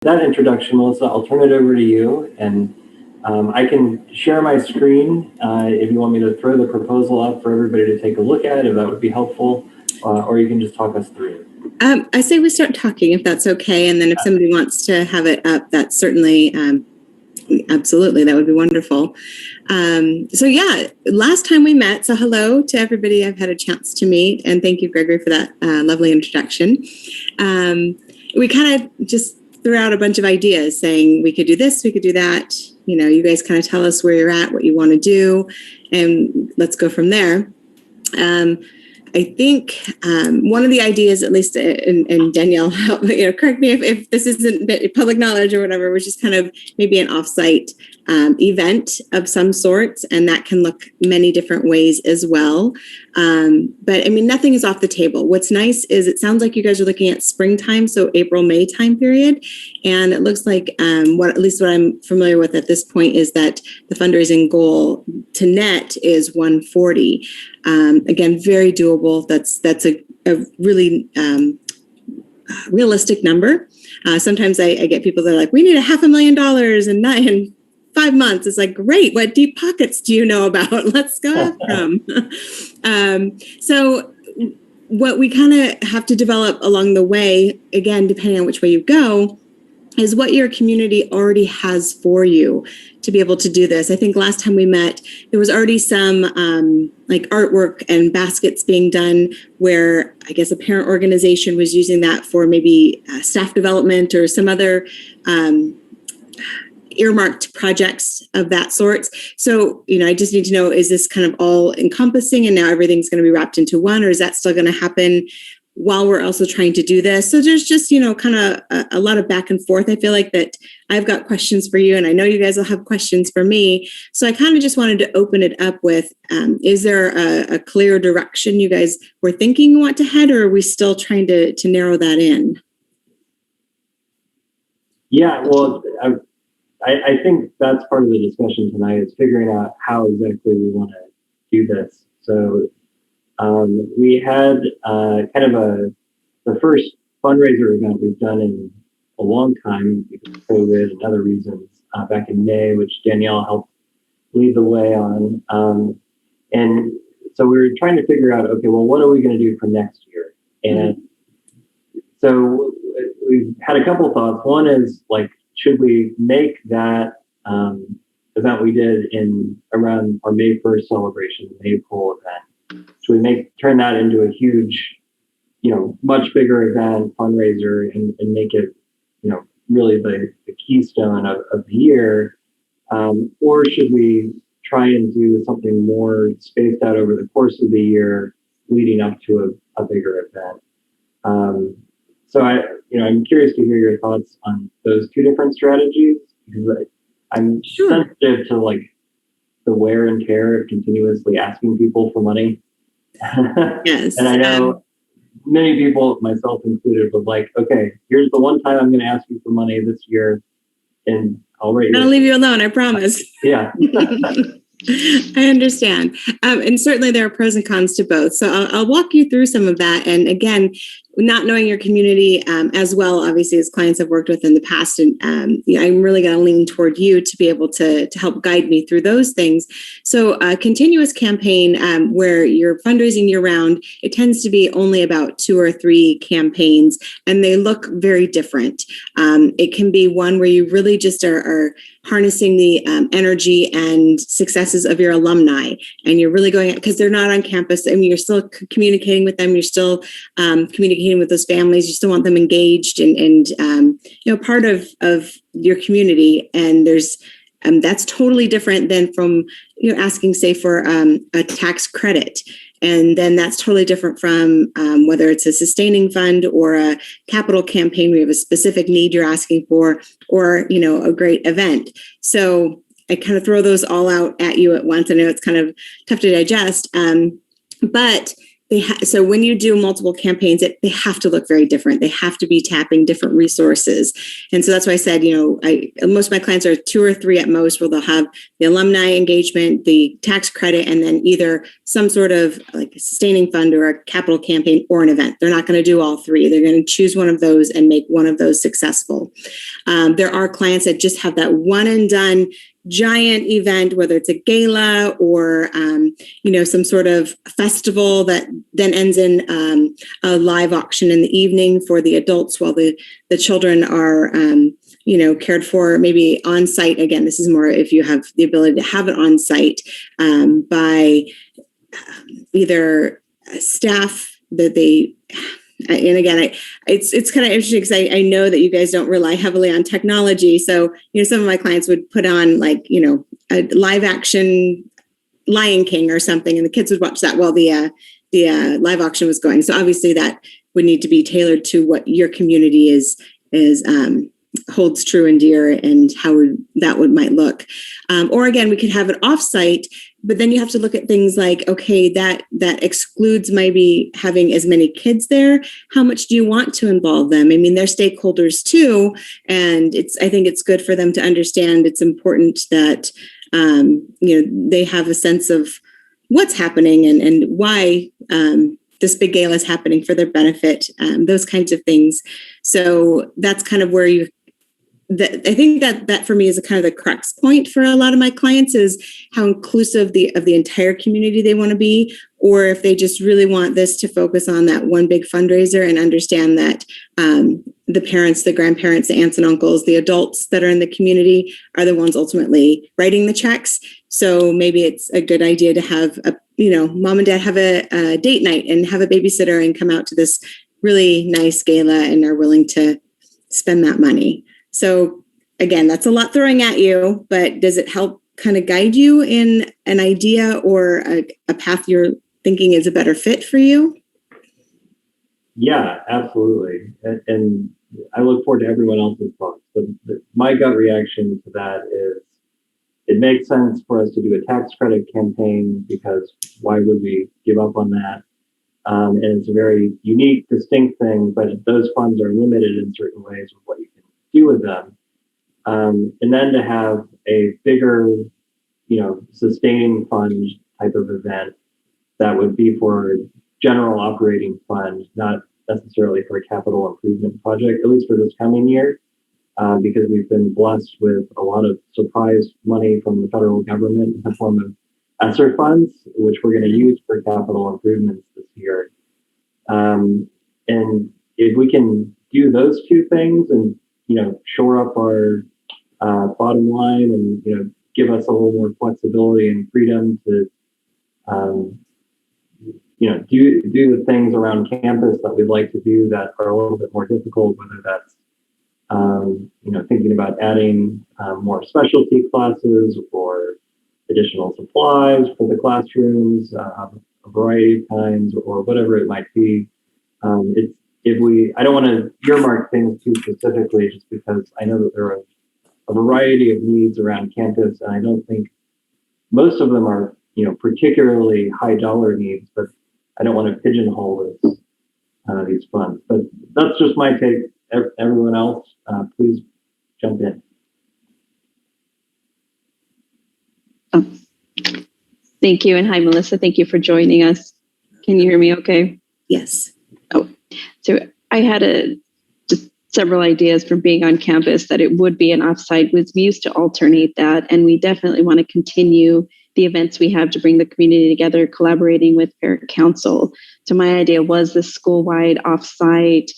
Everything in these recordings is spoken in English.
that introduction, Melissa, I'll turn it over to you, and I can share my screen if you want me to throw the proposal up for everybody to take a look at, if that would be helpful, or you can just talk us through it. I say we start talking, if that's okay, and then if somebody wants to have it up, that's certainly absolutely, that would be wonderful. So yeah, last time we met, so hello to everybody I've had a chance to meet, and thank you, Gregory, for that lovely introduction. We kind of just threw out a bunch of ideas saying we could do this, we could do that. You know, you guys kind of tell us where you're at, what you want to do, and let's go from there. I think one of the ideas, at least, and Danielle, correct me if this isn't public knowledge or whatever, was just kind of maybe an offsite event of some sort, and that can look many different ways as well. But I mean, nothing is off the table. What's nice is it sounds like you guys are looking at springtime, so April, May time period, and it looks like at least what I'm familiar with at this point is that the fundraising goal to net is 140. Again, very doable. That's a really realistic number. Sometimes I get people that are like, we need $500,000 in 5 months. It's like, great. What deep pockets do you know about? Let's go from. So what we kind of have to develop along the way, again, depending on which way you go, is what your community already has for you to be able to do this. I think last time we met, there was already some like artwork and baskets being done where I guess a parent organization was using that for maybe staff development or some other earmarked projects of that sort. So, I just need to know, is this kind of all encompassing and now everything's going to be wrapped into one, or is that still going to happen while we're also trying to do this? So there's just, kind of a lot of back and forth. I feel like that I've got questions for you, and I know you guys will have questions for me. So I kind of just wanted to open it up with, is there a clear direction you guys were thinking you want to head, or are we still trying to narrow that in? Yeah, well, I think that's part of the discussion tonight, is figuring out how exactly we want to do this. So we had kind of the first fundraiser event we've done in a long time because of COVID and other reasons back in May, which Danielle helped lead the way on. And so we were trying to figure out, okay, well, what are we going to do for next year? And so we've had a couple of thoughts. One is, like, should we make that event we did around our May 1st celebration, the Maypole event, should we turn that into a huge, much bigger event, fundraiser, and make it, really the keystone of the year? Or should we try and do something more spaced out over the course of the year leading up to a bigger event? So I'm curious to hear your thoughts on those two different strategies, because I'm sensitive to like the wear and tear of continuously asking people for money. Yes. And I know many people, myself included, was like, okay, here's the one time I'm going to ask you for money this year, and I'll leave you alone, I promise. Yeah. I understand. And certainly there are pros and cons to both. So I'll walk you through some of that. And again, not knowing your community as well, obviously, as clients I've worked with in the past, and I'm really going to lean toward you to be able to help guide me through those things. So a continuous campaign where you're fundraising year round, it tends to be only about 2 or 3 campaigns, and they look very different. It can be one where you really just are harnessing the energy and successes of your alumni, and you're really going, because they're not on campus. I mean, you're still communicating with them. You're still communicating with those families. You still want them engaged and part of your community. And there's that's totally different than from asking, say, for a tax credit. And then that's totally different from whether it's a sustaining fund or a capital campaign where you have a specific need you're asking for, or, a great event. So I kind of throw those all out at you at once. I know it's kind of tough to digest, but So when you do multiple campaigns, they have to look very different. They have to be tapping different resources. And so that's why I said, most of my clients are 2 or 3 at most, where they'll have the alumni engagement, the tax credit, and then either some sort of like a sustaining fund or a capital campaign or an event. They're not going to do all 3. They're going to choose one of those and make one of those successful. There are clients that just have that one and done giant event, whether it's a gala or some sort of festival that then ends in a live auction in the evening for the adults, while the children are cared for, maybe on site. Again, this is more if you have the ability to have it on site by either staff that they. And again, it's kind of interesting because I know that you guys don't rely heavily on technology. So, some of my clients would put on a live action Lion King or something, and the kids would watch that while the live auction was going. So obviously that would need to be tailored to what your community is holds true and dear, and how that might look. Or again, we could have it offsite, but then you have to look at things like, okay, that excludes maybe having as many kids there. How much do you want to involve them? I mean, they're stakeholders too, and I think it's good for them to understand it's important that they have a sense of what's happening and why this big gala is happening for their benefit, those kinds of things. So that's kind of where I think that for me is a kind of the crux point for a lot of my clients, is how inclusive of the entire community they want to be, or if they just really want this to focus on that one big fundraiser and understand that the parents, the grandparents, the aunts and uncles, the adults that are in the community are the ones ultimately writing the checks. So maybe it's a good idea to have mom and dad have a date night and have a babysitter and come out to this really nice gala and are willing to spend that money. So again, that's a lot throwing at you, but does it help kind of guide you in an idea or a path you're thinking is a better fit for you? Yeah, absolutely. And I look forward to everyone else's thoughts. But my gut reaction to that is it makes sense for us to do a tax credit campaign, because why would we give up on that? And it's a very unique, distinct thing, but those funds are limited in certain ways with what you can do with them. And then to have a bigger, sustaining fund type of event that would be for general operating fund, not necessarily for a capital improvement project, at least for this coming year, because we've been blessed with a lot of surprise money from the federal government in the form of ESSER funds, which we're going to use for capital improvements this year. And if we can do those 2 things and shore up our bottom line and give us a little more flexibility and freedom to do the things around campus that we'd like to do that are a little bit more difficult, whether that's thinking about adding more specialty classes or additional supplies for the classrooms, a variety of kinds, or whatever it might be. I don't want to earmark things too specifically, just because I know that there are a variety of needs around campus, and I don't think most of them are, particularly high dollar needs, but I don't want to pigeonhole these funds. But that's just my take. Everyone else, please jump in. Oh. Thank you. And hi, Melissa. Thank you for joining us. Can you hear me okay? Yes. Oh, so I had just several ideas for being on campus that it would be an offsite. We used to alternate that, and we definitely want to continue the events we have to bring the community together, collaborating with parent council. So my idea was the school-wide offsite,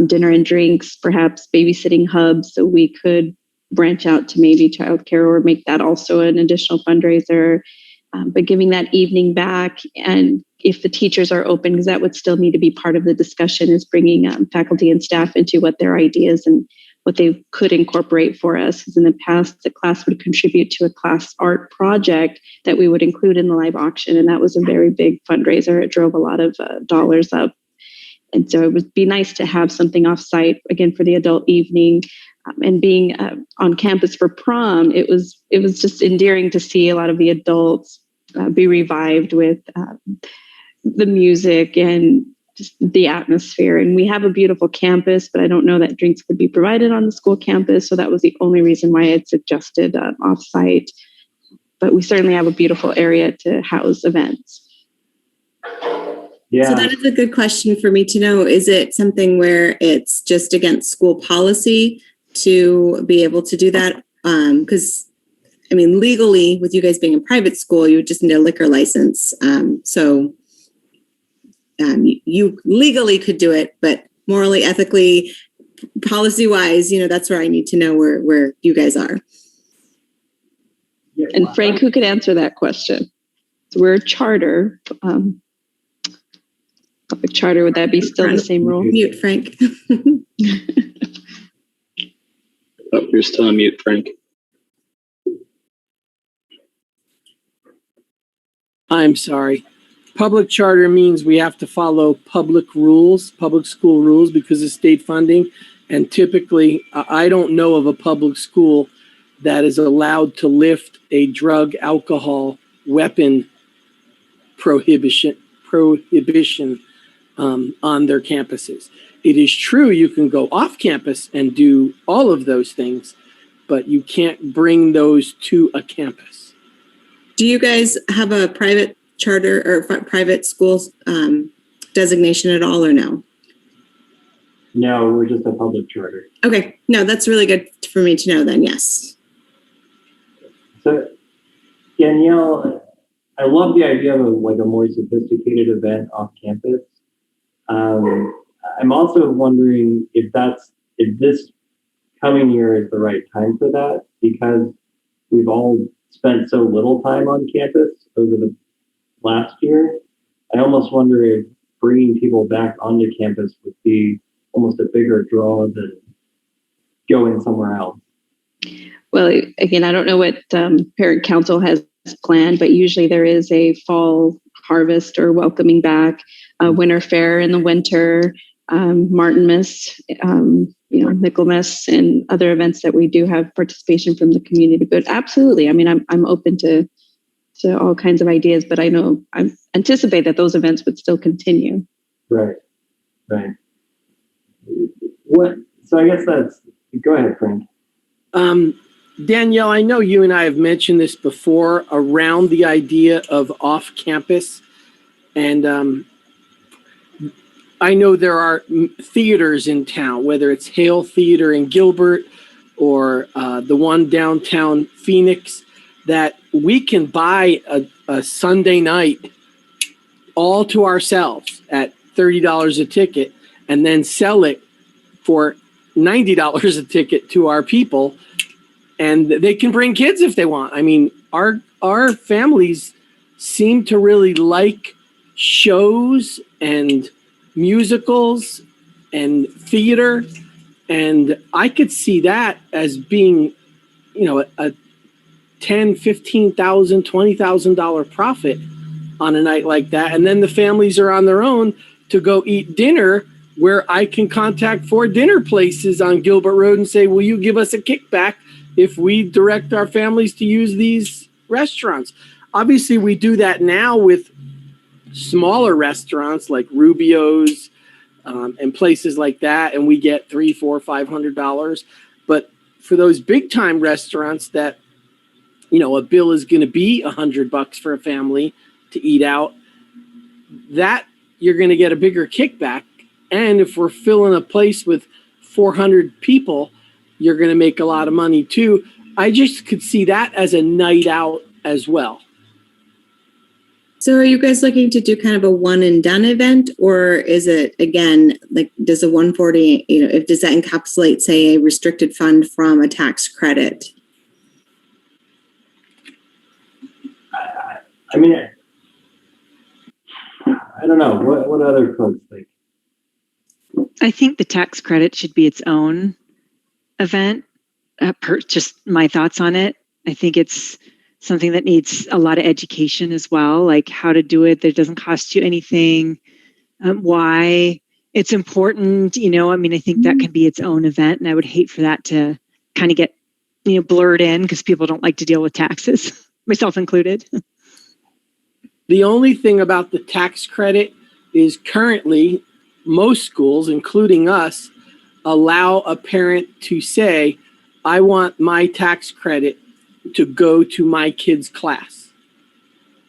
dinner and drinks, perhaps babysitting hubs, so we could branch out to maybe childcare or make that also an additional fundraiser. But giving that evening back, and if the teachers are open, because that would still need to be part of the discussion, is bringing faculty and staff into what their ideas and what they could incorporate for us. Because in the past, the class would contribute to a class art project that we would include in the live auction, and that was a very big fundraiser. It drove a lot of dollars up. And so it would be nice to have something offsite, again, for the adult evening. And being on campus for prom, it was just endearing to see a lot of the adults be revived with the music and just the atmosphere. And we have a beautiful campus, but I don't know that drinks could be provided on the school campus. So that was the only reason why I had suggested offsite. But we certainly have a beautiful area to house events. Yeah. So that is a good question for me to know. Is it something where it's just against school policy to be able to do that? Because, I mean, legally, with you guys being a private school, you would just need a liquor license. You legally could do it, but morally, ethically, policy-wise, that's where I need to know where you guys are. Yeah, And Frank, who could answer that question? So we're a charter. Public charter, would that be still the same rule? Mute, Frank. Oh, you're still on mute, Frank. I'm sorry. Public charter means we have to follow public school rules because of state funding. And typically, I don't know of a public school that is allowed to lift a drug, alcohol, weapon prohibition on their campuses. It is true you can go off campus and do all of those things, but you can't bring those to a campus. Do you guys have a private charter or private school designation at all, or no? No, we're just a public charter. Okay, no, that's really good for me to know then, yes. So, Danielle, I love the idea of a more sophisticated event off campus. I'm also wondering if this coming year is the right time for that, because we've all spent so little time on campus over the last year. I almost wonder if bringing people back onto campus would be almost a bigger draw than going somewhere else. Well, again, I don't know what parent council has planned, but usually there is a fall harvest or welcoming back, winter fair in the winter, Martinmas, Michaelmas, and other events that we do have participation from the community. But absolutely, I mean, I'm open to all kinds of ideas, but I anticipate that those events would still continue. Right. So I guess go ahead, Frank. Danielle, I know you and I have mentioned this before around the idea of off-campus. And I know there are theaters in town, whether it's Hale Theater in Gilbert or the one downtown Phoenix, that we can buy a Sunday night all to ourselves at $30 a ticket and then sell it for $90 a ticket to our people. And they can bring kids if they want. I mean, our families seem to really like shows and musicals and theater. And I could see that as being, a $10,000, $15,000, $20,000 profit on a night like that. And then the families are on their own to go eat dinner, where I can contact 4 dinner places on Gilbert Road and say, will you give us a kickback if we direct our families to use these restaurants? Obviously, we do that now with smaller restaurants like Rubio's and places like that, and we get $300, $400, $500. But for those big time restaurants that, a bill is going to be $100 for a family to eat out, that you're going to get a bigger kickback. And if we're filling a place with 400 people, you're going to make a lot of money too. I just could see that as a night out as well. So are you guys looking to do kind of a one and done event, or is it, again, like, does a 140, does that encapsulate, say, a restricted fund from a tax credit? I mean, I don't know. What other folks think? I think the tax credit should be its own event. Just my thoughts on it. I think it's something that needs a lot of education as well, like how to do it that it doesn't cost you anything, why it's important. I think that can be its own event, and I would hate for that to kind of get blurred in because people don't like to deal with taxes, myself included. The only thing about the tax credit is currently most schools, including us, allow a parent to say, I want my tax credit to go to my kid's class.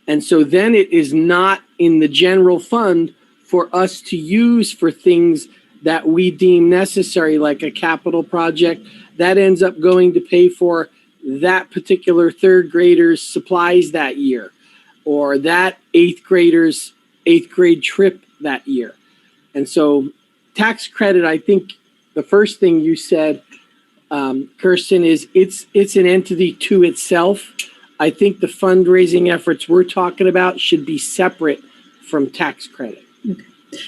And so then it is not in the general fund for us to use for things that we deem necessary, like a capital project. That ends up going to pay for that particular third grader's supplies that year, or that eighth grader's eighth grade trip that year. And so tax credit, I think the first thing you said, Kirsten, is it's an entity to itself. I think the fundraising efforts we're talking about should be separate from tax credit. Okay.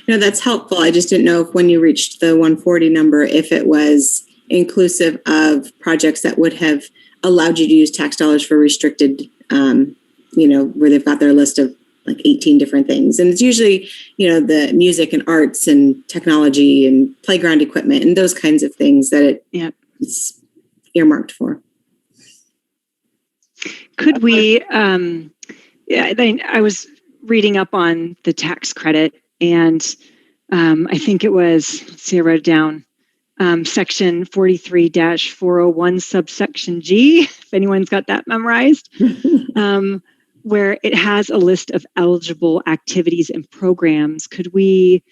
No, that's helpful. I just didn't know if when you reached the 140 number, if it was inclusive of projects that would have allowed you to use tax dollars for restricted, where they've got their list of like 18 different things. And it's usually, the music and arts and technology and playground equipment and those kinds of things that it's earmarked for. Could we, I was reading up on the tax credit, and I think it was, let's see, I wrote it down, section 43-401 subsection G, if anyone's got that memorized, where it has a list of eligible activities and programs. Could we,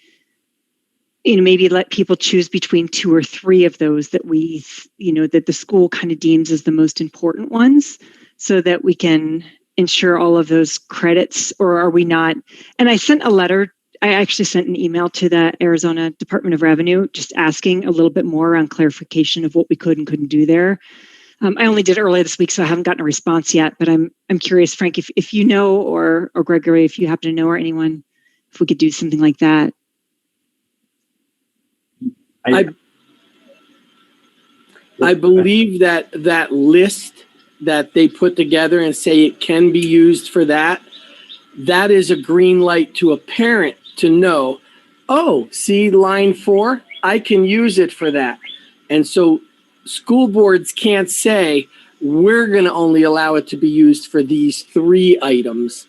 maybe let people choose between 2 or 3 of those that that the school kind of deems as the most important ones, so that we can ensure all of those credits? Or are we not? And I actually sent an email to the Arizona Department of Revenue just asking a little bit more on clarification of what we could and couldn't do there. I only did it earlier this week, so I haven't gotten a response yet, but I'm curious, Frank, if you know, or Gregory, if you happen to know, or anyone, if we could do something like that. I believe that list that they put together and say it can be used for that is a green light to a parent to know, oh, see line 4, I can use it for that. And so school boards can't say, we're going to only allow it to be used for these 3 items.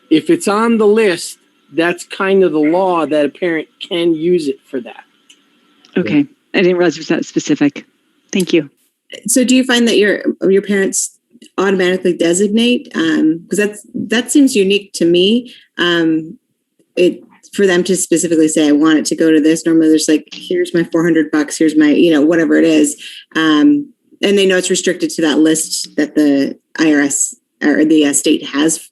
If it's on the list, that's kind of the law, that a parent can use it for that. Okay. I didn't realize it was that specific. Thank you. So do you find that your parents automatically designate? Because that seems unique to me. For them to specifically say, I want it to go to this. Normally there's like, here's my $400, here's my, whatever it is. And they know it's restricted to that list that the IRS or the state has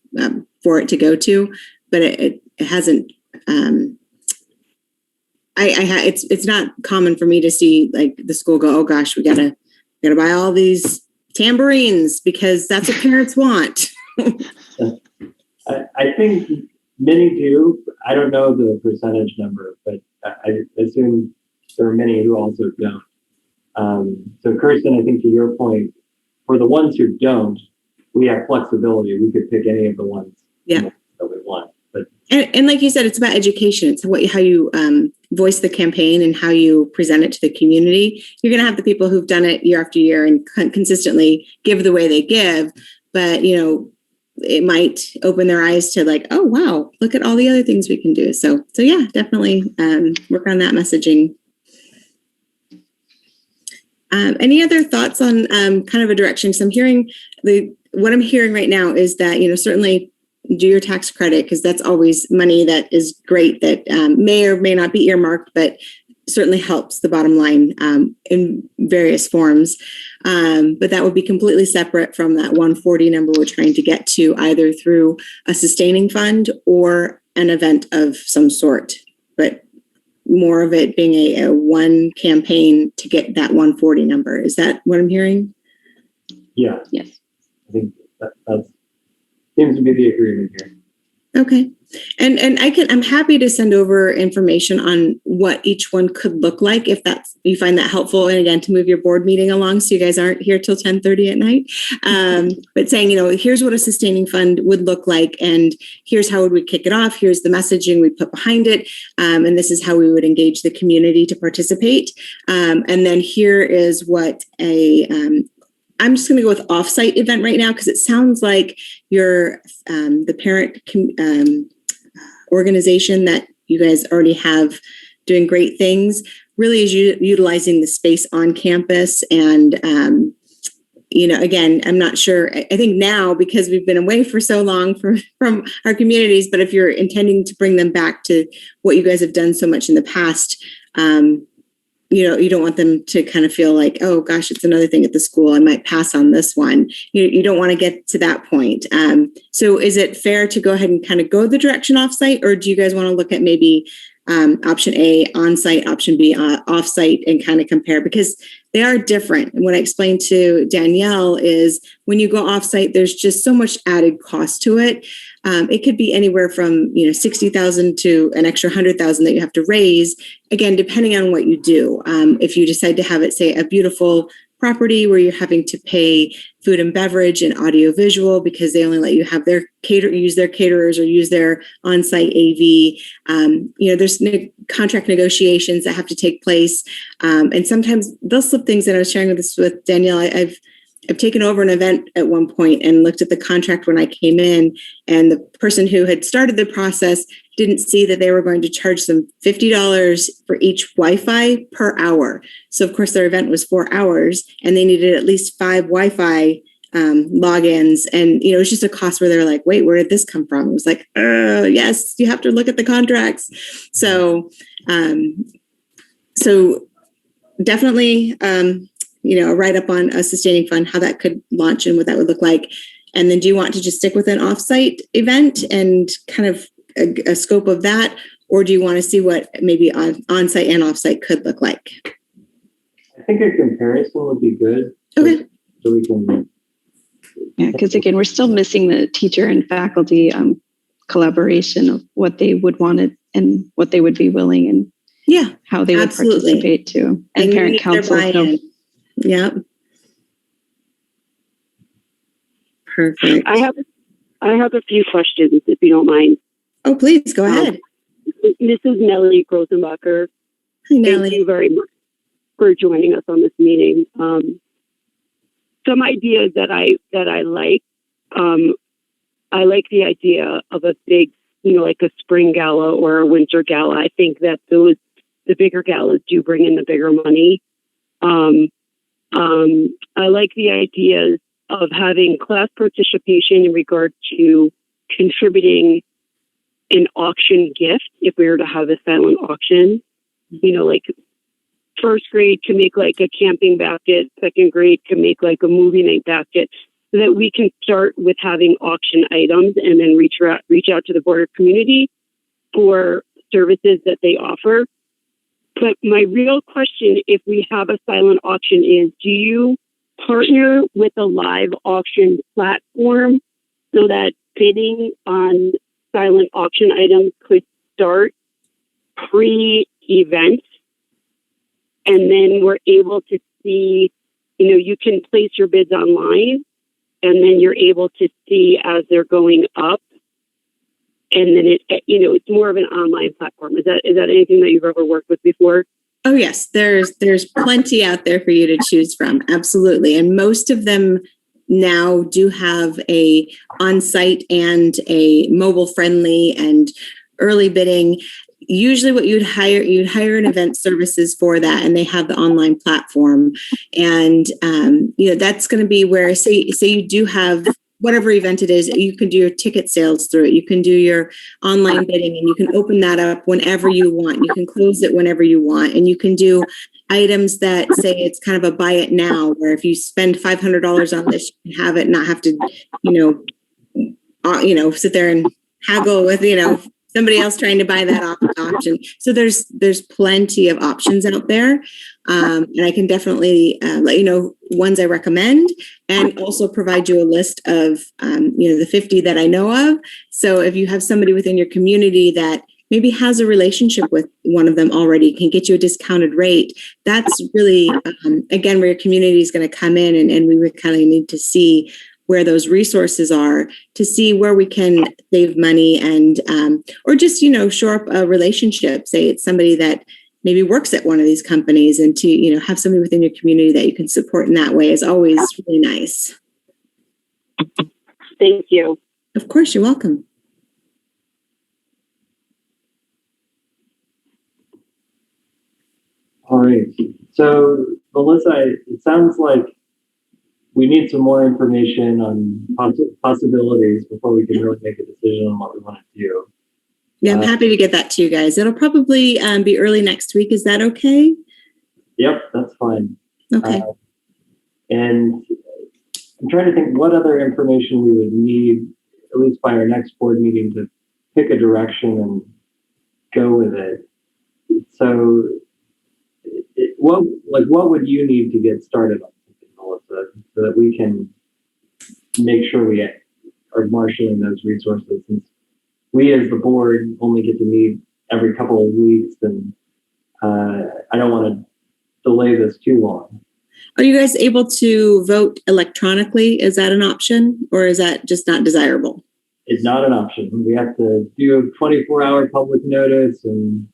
for it to go to, but it hasn't, it's not common for me to see like the school go, oh gosh, we gotta buy all these tambourines because that's what parents want. I think many do. I don't know the percentage number, but I assume there are many who also don't. So Kirsten, I think to your point, for the ones who don't, we have flexibility. We could pick any of the ones that we want. But and like you said, it's about education. It's how you voice the campaign and how you present it to the community. You're going to have the people who've done it year after year and consistently give the way they give, but it might open their eyes to like, oh wow, look at all the other things we can do. So yeah, definitely work on that messaging. Any other thoughts on kind of a direction? So what I'm hearing right now is that, certainly do your tax credit, because that's always money that is great that may or may not be earmarked, but certainly helps the bottom line in various forms. But that would be completely separate from that 140 number we're trying to get to, either through a sustaining fund or an event of some sort, but more of it being a one campaign to get that 140 number. Is that what I'm hearing? Yeah. Yes. I think that seems to be the agreement here. Okay. And I'm happy to send over information on what each one could look like if you find that helpful. And again, to move your board meeting along so you guys aren't here till 10:30 at night. But saying, here's what a sustaining fund would look like, and here's how we kick it off. Here's the messaging we put behind it. And this is how we would engage the community to participate. And then here is what a I'm just going to go with offsite event right now because it sounds like your the parent organization that you guys already have doing great things really is utilizing the space on campus. And again, I'm not sure. I think now, because we've been away for so long from our communities, but if you're intending to bring them back to what you guys have done so much in the past, you don't want them to kind of feel like, oh gosh, it's another thing at the school, I might pass on this one. You don't want to get to that point. So is it fair to go ahead and kind of go the direction offsite, or do you guys want to look at maybe option A on-site, option B off-site, and kind of compare, because they are different. And what I explained to Danielle is when you go off-site, there's just so much added cost to it. It could be anywhere from $60,000 to an extra $100,000 that you have to raise. Again, depending on what you do. If you decide to have it, say, a beautiful property where you're having to pay food and beverage and audio visual because they only let you have use their caterers or use their on-site AV. There's contract negotiations that have to take place. And sometimes they'll slip things in. I was sharing this with Danielle. I've taken over an event at one point and looked at the contract when I came in, and the person who had started the process didn't see that they were going to charge them $50 for each Wi-Fi per hour. So of course their event was 4 hours and they needed at least 5 Wi-Fi logins. And, it was just a cost where they're like, wait, where did this come from? It was like, yes, you have to look at the contracts. So definitely, a write-up on a sustaining fund, how that could launch and what that would look like. And then do you want to just stick with an offsite event and kind of a scope of that? Or do you want to see what maybe on-site and offsite could look like? I think a comparison would be good. Okay. So we can. Yeah, because again, we're still missing the teacher and faculty collaboration of what they would want it and what they would be willing and how they would participate too. And parent council. Yeah. Perfect. I have a few questions, if you don't mind. Oh, please go ahead. Mrs. Nellie Grosenbacher, Hi, Nellie. thank you very much for joining us on this meeting. Some ideas that I like. I like the idea of a big, like a spring gala or a winter gala. I think that the bigger galas do bring in the bigger money. I like the ideas of having class participation in regard to contributing an auction gift if we were to have a silent auction. Like first grade can make like a camping basket, second grade can make like a movie night basket, so that we can start with having auction items and then reach out to the broader community for services that they offer. But my real question, if we have a silent auction, is do you partner with a live auction platform so that bidding on silent auction items could start pre-event? And then we're able to see, you can place your bids online and then you're able to see as they're going up. And then it's more of an online platform. Is that anything that you've ever worked with before? Oh yes, there's plenty out there for you to choose from. Absolutely. And most of them now do have a on-site and a mobile friendly and early bidding. Usually what you'd hire an event services for that, and they have the online platform. And that's going to be where say you do have whatever event it is, you can do your ticket sales through it. You can do your online bidding, and you can open that up whenever you want. You can close it whenever you want. And you can do items that say it's kind of a buy it now, where if you spend $500 on this, you can have it, not have to, sit there and haggle with, somebody else trying to buy that option. So there's plenty of options out there. And I can definitely let you know ones I recommend, and also provide you a list of, the 50 that I know of. So if you have somebody within your community that maybe has a relationship with one of them already, can get you a discounted rate, that's really, again, where your community is going to come in, and we would kind of need to see where those resources are to see where we can save money and, or just, shore up a relationship. Say it's somebody that maybe works at one of these companies, and to, have somebody within your community that you can support in that way is always really nice. Thank you. Of course, you're welcome. All right. So, Melissa, it sounds like we need some more information on possibilities before we can really make a decision on what we want to do. Yeah, I'm happy to get that to you guys. It'll probably be early next week. Is that okay? Yep, that's fine. Okay. And I'm trying to think what other information we would need, at least by our next board meeting, to pick a direction and go with it. So, what would you need to get started on something, Melissa, so that we can make sure we are marshaling those resources? Since we as the board only get to meet every couple of weeks, and I don't want to delay this too long. Are you guys able to vote electronically? Is that an option, or is that just not desirable? It's not an option. We have to do a 24-hour public notice and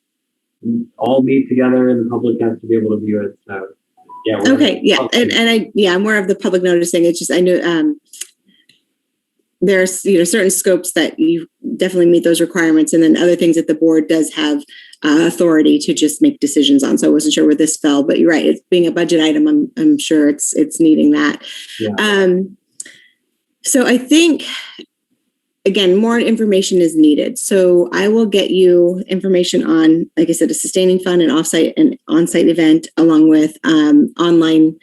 all meet together, and the public has to be able to view it. So, yeah. Okay. Yeah. I'm aware of the public noticing. It's just, I know there's, certain scopes that you definitely meet those requirements, and then other things that the board does have authority to just make decisions on. So I wasn't sure where this fell, but you're right. It's being a budget item. I'm sure it's needing that. Yeah. So I think, again, more information is needed. So I will get you information on, like I said, a sustaining fund, an offsite and on-site event, along with online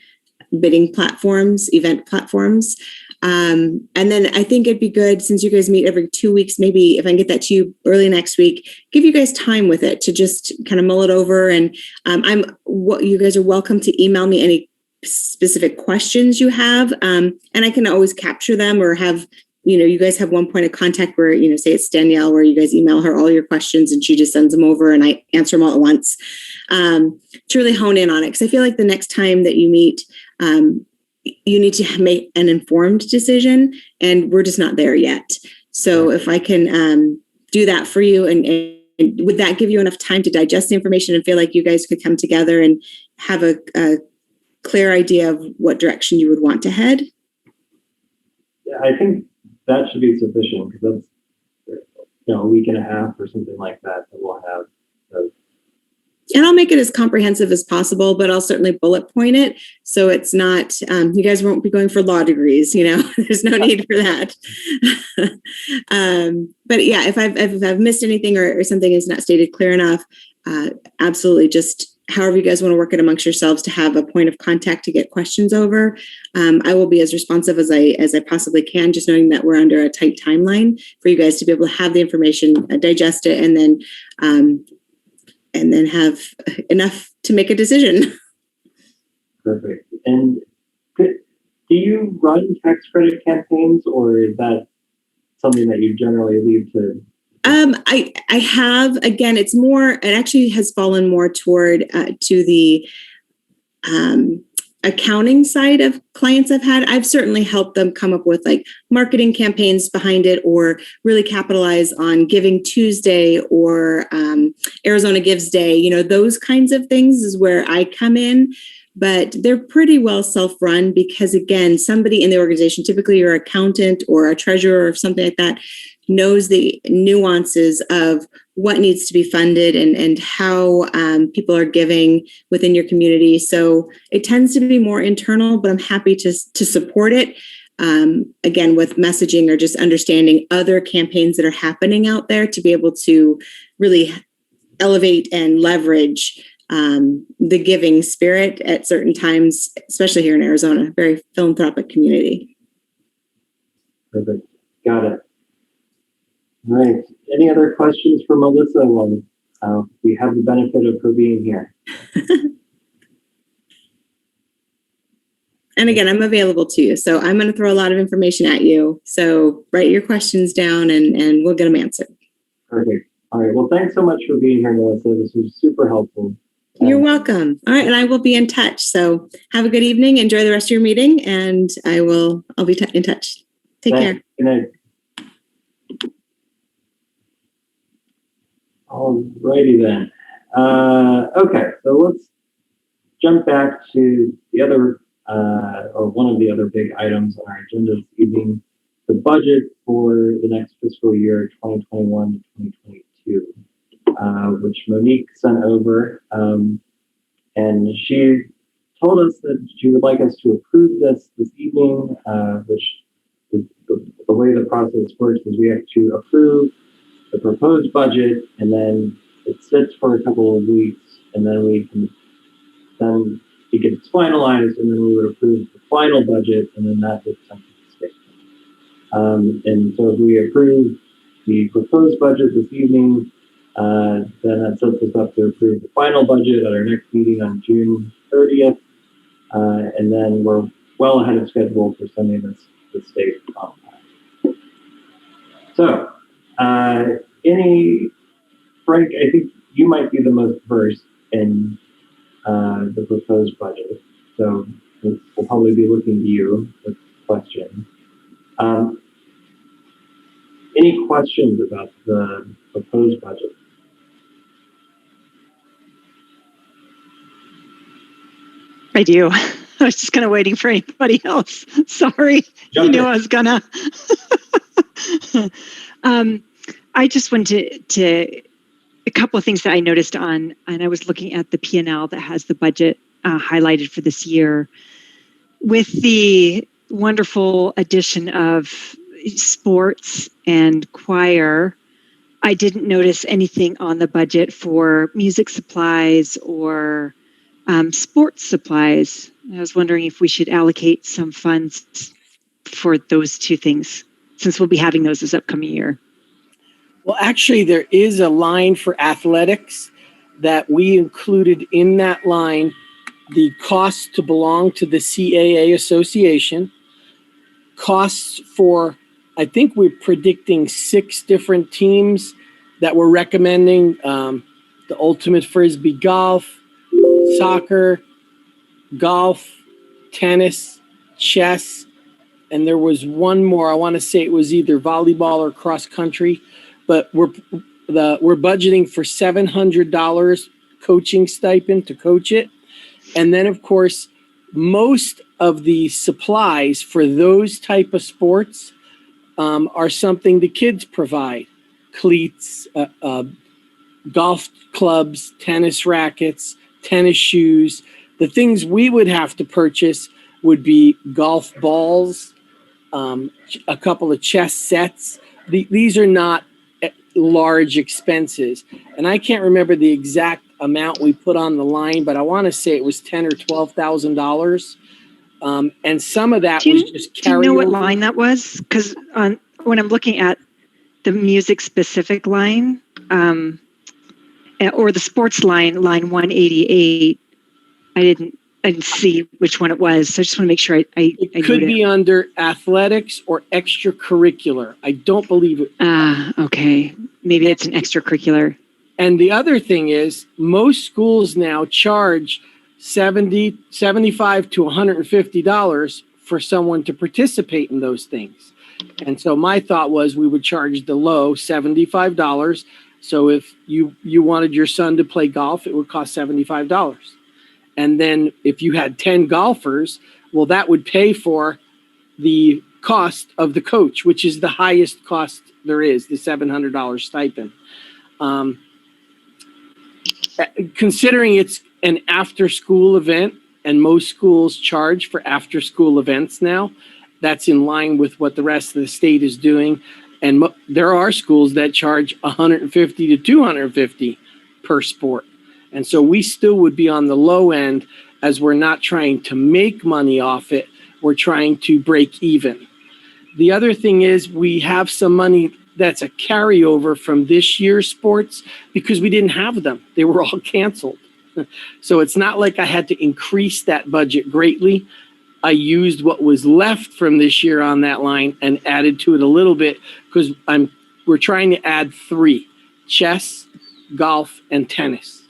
bidding platforms, event platforms. And then I think it'd be good, since you guys meet every 2 weeks, maybe if I can get that to you early next week, give you guys time with it to just kind of mull it over. And you guys are welcome to email me any specific questions you have. And I can always capture them, or have, you guys have one point of contact where, say it's Danielle, where you guys email her all your questions and she just sends them over and I answer them all at once, to really hone in on it. Because I feel like the next time that you meet, you need to make an informed decision, and we're just not there yet. So if I can do that for you, and would that give you enough time to digest the information and feel like you guys could come together and have a clear idea of what direction you would want to head? Yeah, I think that should be sufficient, because that's a week and a half or something like that we'll have. So. And I'll make it as comprehensive as possible, but I'll certainly bullet point it, so it's not, you guys won't be going for law degrees, there's no need for that. But yeah, if I've missed anything or something is not stated clear enough, absolutely, just however you guys want to work it amongst yourselves to have a point of contact to get questions over. I will be as responsive as I possibly can, just knowing that we're under a tight timeline for you guys to be able to have the information, digest it, and then have enough to make a decision. Perfect. And do you run tax credit campaigns, or is that something that you generally leave to? I have, again, it's more, it actually has fallen more toward to the accounting side of clients I've had. I've certainly helped them come up with like marketing campaigns behind it, or really capitalize on Giving Tuesday or Arizona Gives Day. Those kinds of things is where I come in. But they're pretty well self-run, because again, somebody in the organization, typically your accountant or a treasurer or something like that, knows the nuances of what needs to be funded and how people are giving within your community. So it tends to be more internal, but I'm happy to support it. Again, with messaging or just understanding other campaigns that are happening out there, to be able to really elevate and leverage the giving spirit at certain times, especially here in Arizona, very philanthropic community. Perfect. Got it. All right. Any other questions for Melissa? Well, we have the benefit of her being here. And again, I'm available to you. So I'm going to throw a lot of information at you. So write your questions down and we'll get them answered. Perfect. All right. Well, thanks so much for being here, Melissa. This was super helpful. You're welcome. All right. And I will be in touch. So have a good evening. Enjoy the rest of your meeting. And I'll be in touch. Take care. Good night. All righty then. Okay, so let's jump back to the other, or one of the other big items on our agenda this evening, the budget for the next fiscal year, 2021 to 2022, which Monique sent over. And she told us that she would like us to approve this evening, which is the way the process works is we have to approve the proposed budget, and then it sits for a couple of weeks, and then it gets finalized, and then we would approve the final budget, and then that gets sent to the state. And so if we approve the proposed budget this evening, then that sets us up to approve the final budget at our next meeting on June 30th, and then we're well ahead of schedule for sending this to the state. So, Frank, I think you might be the most versed in the proposed budget, so we'll probably be looking to you with questions. Any questions about the proposed budget? I do. I was just kind of waiting for anybody else. Sorry. Jump You knew in. I was gonna. I just wanted to a couple of things that I noticed and I was looking at the P&L that has the budget highlighted for this year. With the wonderful addition of sports and choir, I didn't notice anything on the budget for music supplies or sports supplies. I was wondering if we should allocate some funds for those two things, since we'll be having those this upcoming year. Well, actually, there is a line for athletics that we included in that line, the costs to belong to the CAA Association, costs for, I think we're predicting 6 different teams that we're recommending, the Ultimate Frisbee Golf, soccer, golf, tennis, chess, and there was one more. I want to say it was either volleyball or cross country, but we're budgeting for $700 coaching stipend to coach it, and then of course most of the supplies for those type of sports are something the kids provide: cleats, golf clubs, tennis rackets, tennis shoes. The things we would have to purchase would be golf balls, a couple of chess sets. These are not large expenses. And I can't remember the exact amount we put on the line, but I want to say it was $10,000 or $12,000. And some of that was just carry. Do you know what line that was? Because when I'm looking at the music specific line, or the sports line 188, I didn't see which one it was. So I just want to make sure I It could be under athletics or extracurricular. I don't believe it. Okay. Maybe it's an extracurricular. And the other thing is, most schools now charge $75 to $150 for someone to participate in those things. And so my thought was we would charge the low $75. So if you wanted your son to play golf, it would cost $75. And then if you had 10 golfers, well, that would pay for the cost of the coach, which is the highest cost there is, the $700 stipend. Considering it's an after-school event, and most schools charge for after-school events now, that's in line with what the rest of the state is doing. And there are schools that charge $150 to $250 per sport. And so we still would be on the low end, as we're not trying to make money off it. We're trying to break even. The other thing is we have some money that's a carryover from this year's sports because we didn't have them. They were all canceled. So it's not like I had to increase that budget greatly. I used what was left from this year on that line and added to it a little bit because we're trying to add 3: chess, golf, and tennis.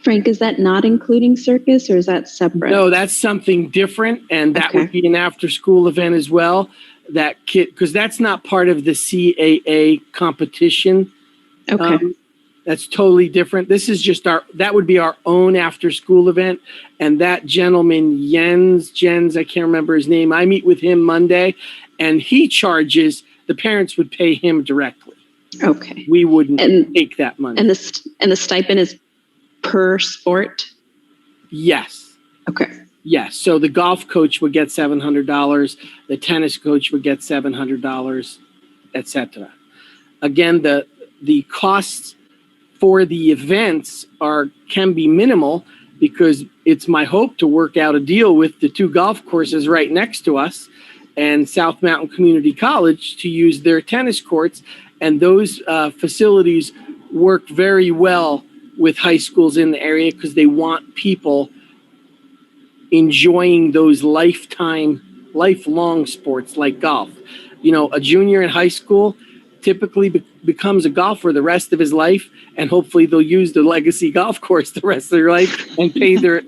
Frank, is that not including circus or is that separate? No, that's something different, and that Okay. would be an after-school event as well. That kid, because that's not part of the CAA competition Okay. That's totally different. This is just that would be our own after school event. And that gentleman, Jens, I can't remember his name. I meet with him Monday, and he charges, the parents would pay him directly. Okay. We wouldn't And- take that money. And the stipend is per sport? Yes. Okay. Yes. So the golf coach would get $700. The tennis coach would get $700, etc. Again, the costs for the events can be minimal, because it's my hope to work out a deal with the 2 golf courses right next to us and South Mountain Community College to use their tennis courts. And those facilities work very well with high schools in the area, because they want people enjoying those lifelong sports like golf. You know, a junior in high school typically becomes a golfer the rest of his life, and hopefully they'll use the Legacy Golf Course the rest of their life and pay their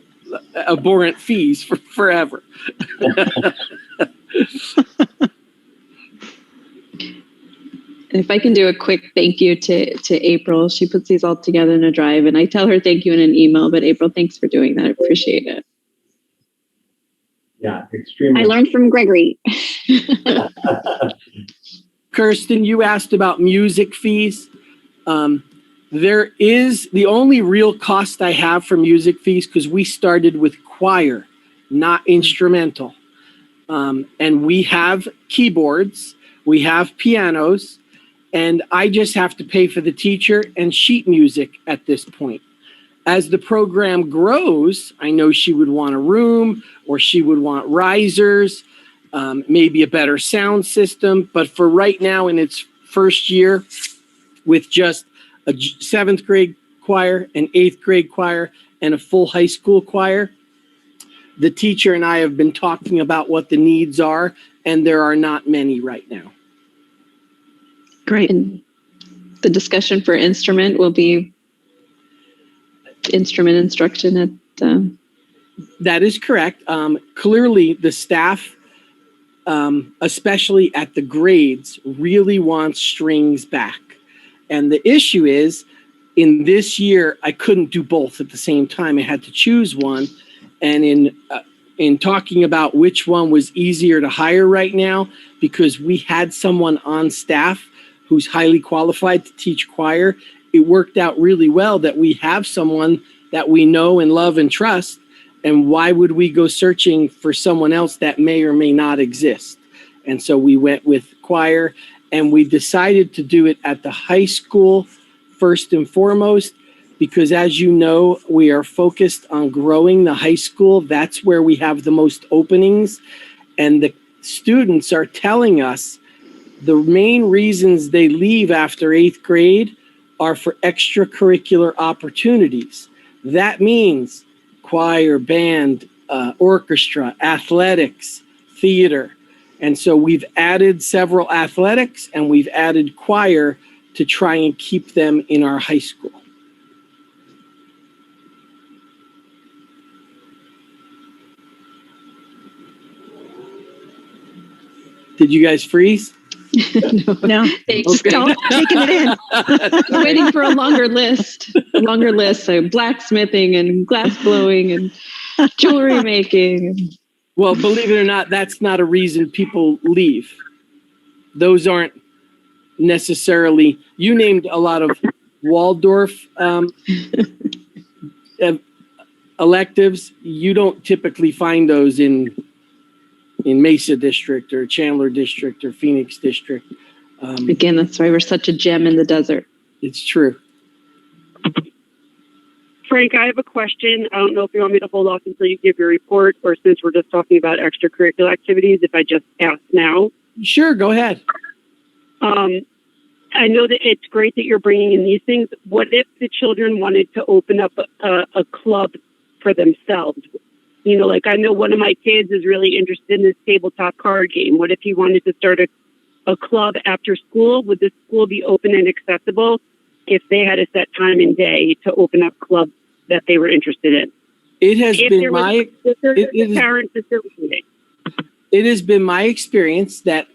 abhorrent fees for forever. If I can do a quick thank you to April. She puts these all together in a drive, and I tell her thank you in an email, but April, thanks for doing that. I appreciate it. Yeah, extremely. I learned from Gregory. Kirsten, you asked about music fees. There is the only real cost I have for music fees, because we started with choir, not instrumental. And we have keyboards, we have pianos, and I just have to pay for the teacher and sheet music at this point. As the program grows, I know she would want a room, or she would want risers, maybe a better sound system. But for right now, in its first year, with just a 7th grade choir, an 8th grade choir, and a full high school choir, the teacher and I have been talking about what the needs are, and there are not many right now. Great. And the discussion for instrument will be instrument instruction at That is correct. Clearly, the staff, especially at the grades, really wants strings back. And the issue is, in this year, I couldn't do both at the same time. I had to choose one. And in talking about which one was easier to hire right now, because we had someone on staff who's highly qualified to teach choir, it worked out really well that we have someone that we know and love and trust. And why would we go searching for someone else that may or may not exist? And so we went with choir, and we decided to do it at the high school first and foremost, because as you know, we are focused on growing the high school. That's where we have the most openings. And the students are telling us the main reasons they leave after 8th grade are for extracurricular opportunities. That means choir, band, orchestra, athletics, theater. And so we've added several athletics, and we've added choir to try and keep them in our high school. Did you guys freeze? No, Thanks. still taking it in. I was waiting for a longer list. So blacksmithing and glass blowing and jewelry making. Well, believe it or not, that's not a reason people leave. Those aren't necessarily, you named a lot of Waldorf electives. You don't typically find those in Mesa District or Chandler District or Phoenix District. Again, that's why we're such a gem in the desert. It's true. Frank, I have a question. I don't know if you want me to hold off until you give your report, or since we're just talking about extracurricular activities, if I just ask now. Sure, go ahead. I know that it's great that you're bringing in these things. What if the children wanted to open up a club for themselves? You know, like I know one of my kids is really interested in this tabletop card game. What if he wanted to start a club after school? Would the school be open and accessible if they had a set time and day to open up clubs that they were interested in? It has been my parent facilitating. It has been my experience that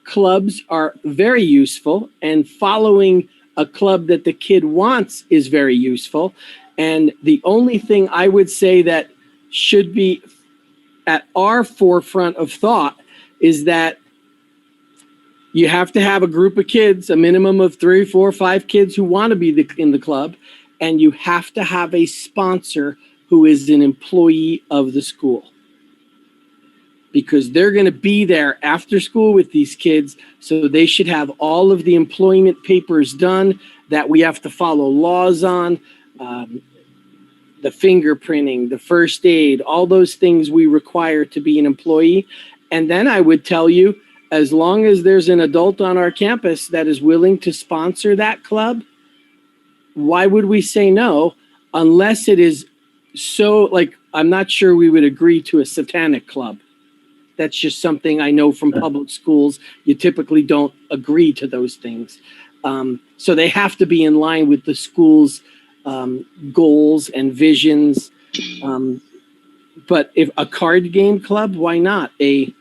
clubs are very useful, and following a club that the kid wants is very useful. And the only thing I would say that should be at our forefront of thought is that you have to have a group of kids, a minimum of 3, 4, 5 kids who want to be in the club. And you have to have a sponsor who is an employee of the school. Because they're going to be there after school with these kids. So they should have all of the employment papers done that we have to follow laws on, the fingerprinting, the first aid, all those things we require to be an employee. And then I would tell you, as long as there's an adult on our campus that is willing to sponsor that club, why would we say no? Unless it is so, like, I'm not sure we would agree to a satanic club. That's just something I know from public schools. You typically don't agree to those things. So they have to be in line with the school's goals and visions. But if a card game club, why not? A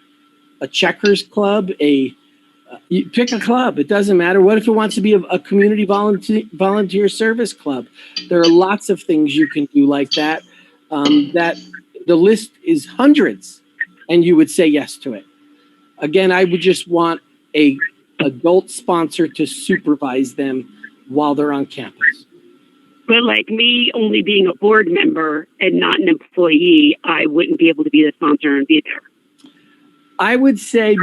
checkers club, you pick a club. It doesn't matter. What if it wants to be a community volunteer service club? There are lots of things you can do like that. That the list is hundreds, and you would say yes to it. Again, I would just want a adult sponsor to supervise them while they're on campus. But like me only being a board member and not an employee, I wouldn't be able to be the sponsor and be there. I would say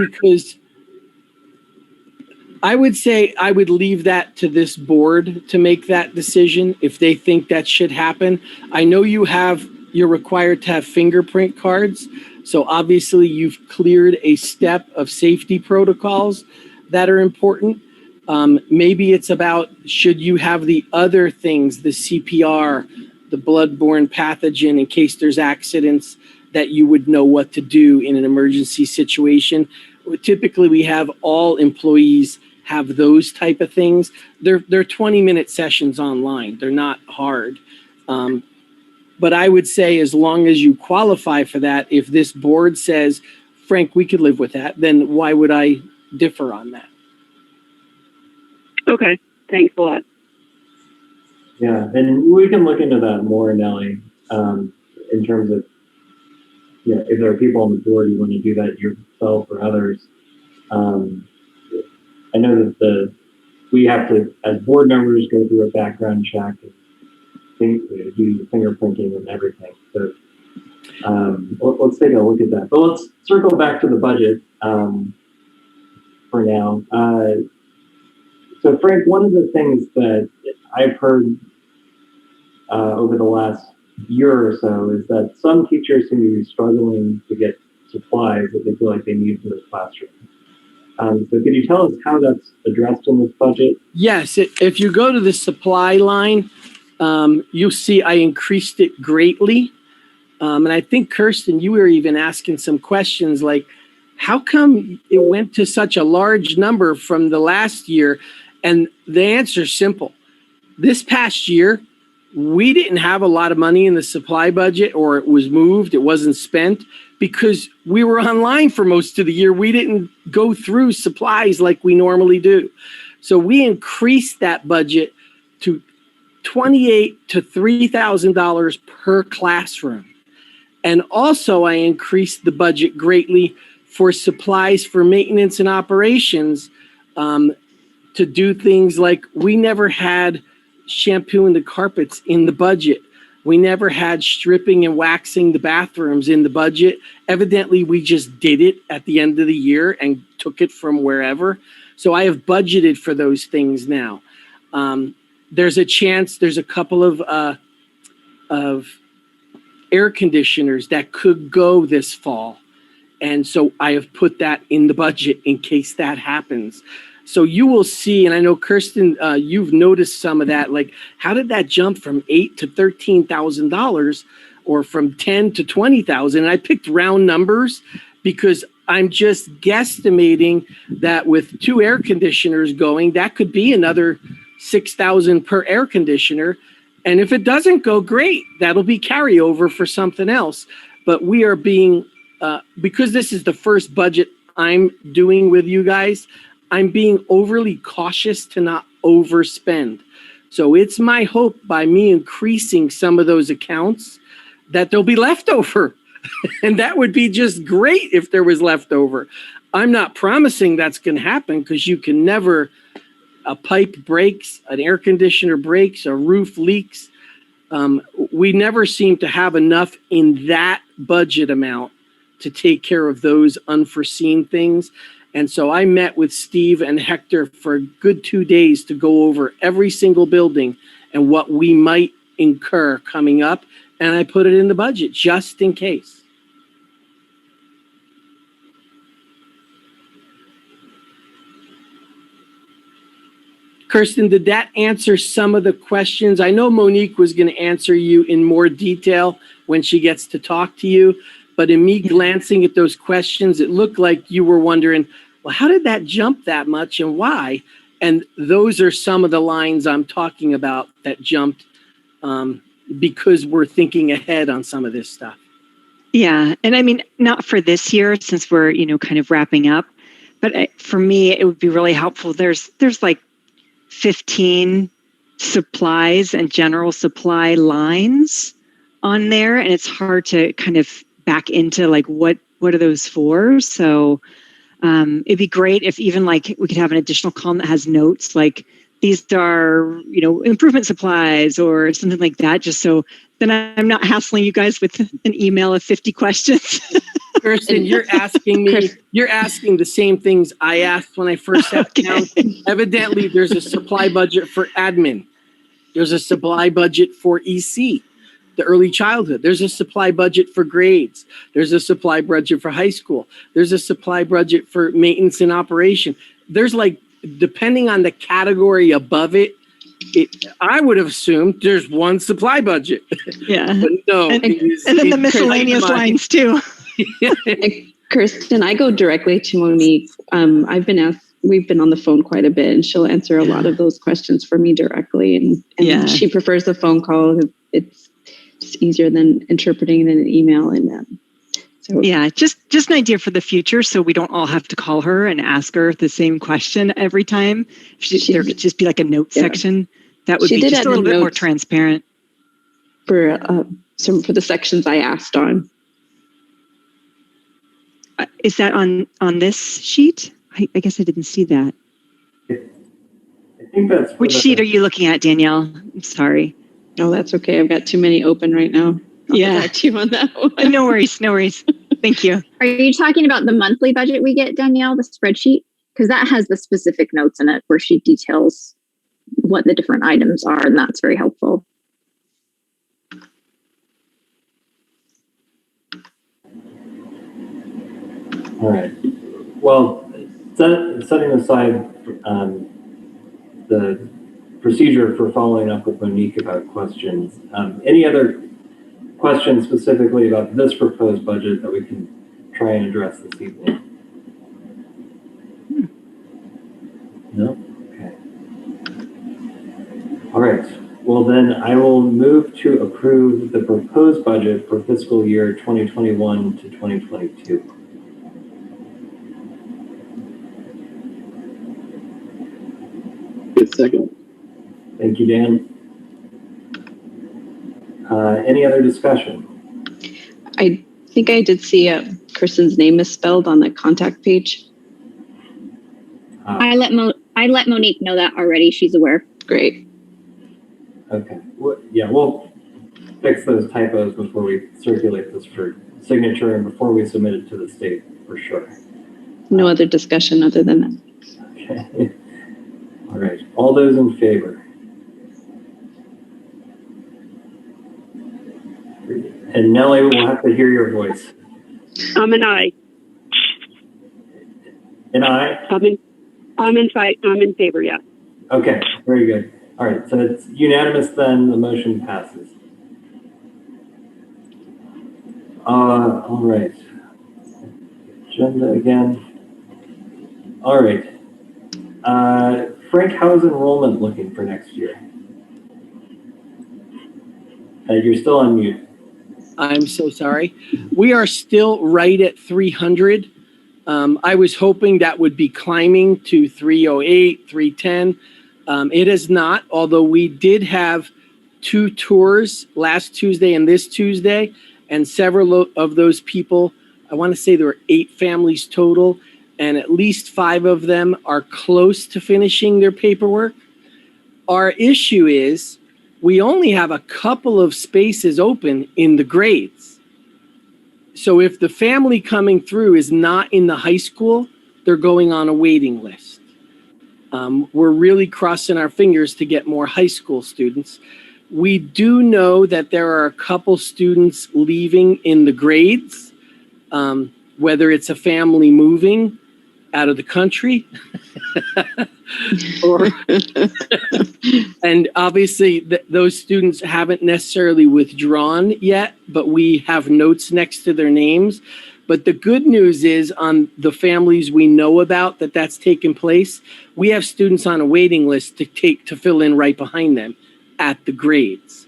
I would leave that to this board to make that decision if they think that should happen. I know you're required to have fingerprint cards. So obviously you've cleared a step of safety protocols that are important. Maybe it's about, should you have the other things, the CPR, the bloodborne pathogen, in case there's accidents, that you would know what to do in an emergency situation. Typically, we have all employees have those type of things. They're 20-minute sessions online. They're not hard. But I would say as long as you qualify for that, if this board says, Frank, we could live with that, then why would I differ on that? Okay, thanks a lot. Yeah, and we can look into that more, Nellie, in terms of, if there are people on the board who want to do that yourself or others. I know that we have to, as board members, go through a background check and do fingerprinting and everything. So let's take a look at that. But let's circle back to the budget for now. So Frank, one of the things that I've heard over the last year or so is that some teachers seem to be struggling to get supplies that they feel like they need for the classroom. So could you tell us how that's addressed in this budget? Yes, if you go to the supply line, you'll see I increased it greatly. And I think, Kirsten, you were even asking some questions like, how come it went to such a large number from the last year? And the answer is simple. This past year, we didn't have a lot of money in the supply budget, or it was moved, it wasn't spent, because we were online for most of the year. We didn't go through supplies like we normally do. So we increased that budget to $2,800 to $3,000 per classroom. And also I increased the budget greatly for supplies for maintenance and operations, to do things like we never had shampooing the carpets in the budget. We never had stripping and waxing the bathrooms in the budget. Evidently, we just did it at the end of the year and took it from wherever. So I have budgeted for those things now. There's a couple of air conditioners that could go this fall. And so I have put that in the budget in case that happens. So you will see, and I know, Kirsten, you've noticed some of that. Like, how did that jump from $8,000 to $13,000, or from $10,000 to $20,000? And I picked round numbers because I'm just guesstimating that with 2 air conditioners going, that could be another $6,000 per air conditioner. And if it doesn't go, great, that'll be carryover for something else. But we are being, because this is the first budget I'm doing with you guys, I'm being overly cautious to not overspend. So it's my hope by me increasing some of those accounts that there'll be leftover. And that would be just great if there was leftover. I'm not promising that's going to happen because you can never, a pipe breaks, an air conditioner breaks, a roof leaks. We never seem to have enough in that budget amount to take care of those unforeseen things. And so I met with Steve and Hector for a good 2 days to go over every single building and what we might incur coming up. And I put it in the budget just in case. Kirsten, did that answer some of the questions? I know Monique was going to answer you in more detail when she gets to talk to you, but in me glancing at those questions, it looked like you were wondering, well, how did that jump that much and why? And those are some of the lines I'm talking about that jumped because we're thinking ahead on some of this stuff. Yeah. And I mean, not for this year since we're, kind of wrapping up, but for me, it would be really helpful. There's like 15 supplies and general supply lines on there. And it's hard to kind of back into like, what are those for? So it'd be great if even like we could have an additional column that has notes like these are, improvement supplies or something like that, just so then I'm not hassling you guys with an email of 50 questions. Kirsten, you're asking the same things I asked when I first sat down. Evidently, there's a supply budget for admin. There's a supply budget for EC, the early childhood. There's a supply budget for grades. There's a supply budget for high school. There's a supply budget for maintenance and operation. There's like, depending on the category above it, I would have assumed there's one supply budget. Yeah. But no. And then the miscellaneous lines too. Kirsten, I go directly to Monique. We've been on the phone quite a bit and she'll answer a lot of those questions for me directly. And she prefers the phone call. It's just easier than interpreting it in an email. And so yeah, just an idea for the future. So we don't all have to call her and ask her the same question every time. There could just be like a note section that would be just a little bit more transparent. For the sections I asked on. Is that on this sheet? I guess I didn't see that. I think that's which sheet are you looking at, Danielle? I'm sorry. Oh, that's okay. I've got too many open right now. I'll get back to you on that one. No worries. Thank you. Are you talking about the monthly budget we get, Danielle, the spreadsheet? Because that has the specific notes in it where she details what the different items are, and that's very helpful. All right. Well, setting aside the procedure for following up with Monique about questions, any other questions specifically about this proposed budget that we can try and address this evening? No? Okay. All right. Well, then I will move to approve the proposed budget for fiscal year 2021 to 2022. Good second. Thank you, Dan. Any other discussion? I think I did see Kirsten's name misspelled on the contact page. I let Monique know that already. She's aware. Great. Okay. Yeah, we'll fix those typos before we circulate this for signature and before we submit it to the state for sure. No other discussion other than that. Okay. All right. All those in favor? And Nellie, we'll have to hear your voice. I'm an aye. An aye? I'm in favor, yeah. Okay, very good. All right, so it's unanimous then, the motion passes. All right. Agenda again. All right. Frank, how's enrollment looking for next year? You're still on mute. I'm so sorry. We are still right at 300. I was hoping that would be climbing to 308, 310. It is not, although we did have 2 tours last Tuesday and this Tuesday, and several of those people, I want to say there were 8 families total, and at least 5 of them are close to finishing their paperwork. Our issue is we only have a couple of spaces open in the grades. So if the family coming through is not in the high school, they're going on a waiting list. We're really crossing our fingers to get more high school students. We do know that there are a couple students leaving in the grades, whether it's a family moving out of the country or, and obviously those students haven't necessarily withdrawn yet, but we have notes next to their names. But the good news is on the families we know about that's taken place, we have students on a waiting list to fill in right behind them at the grades.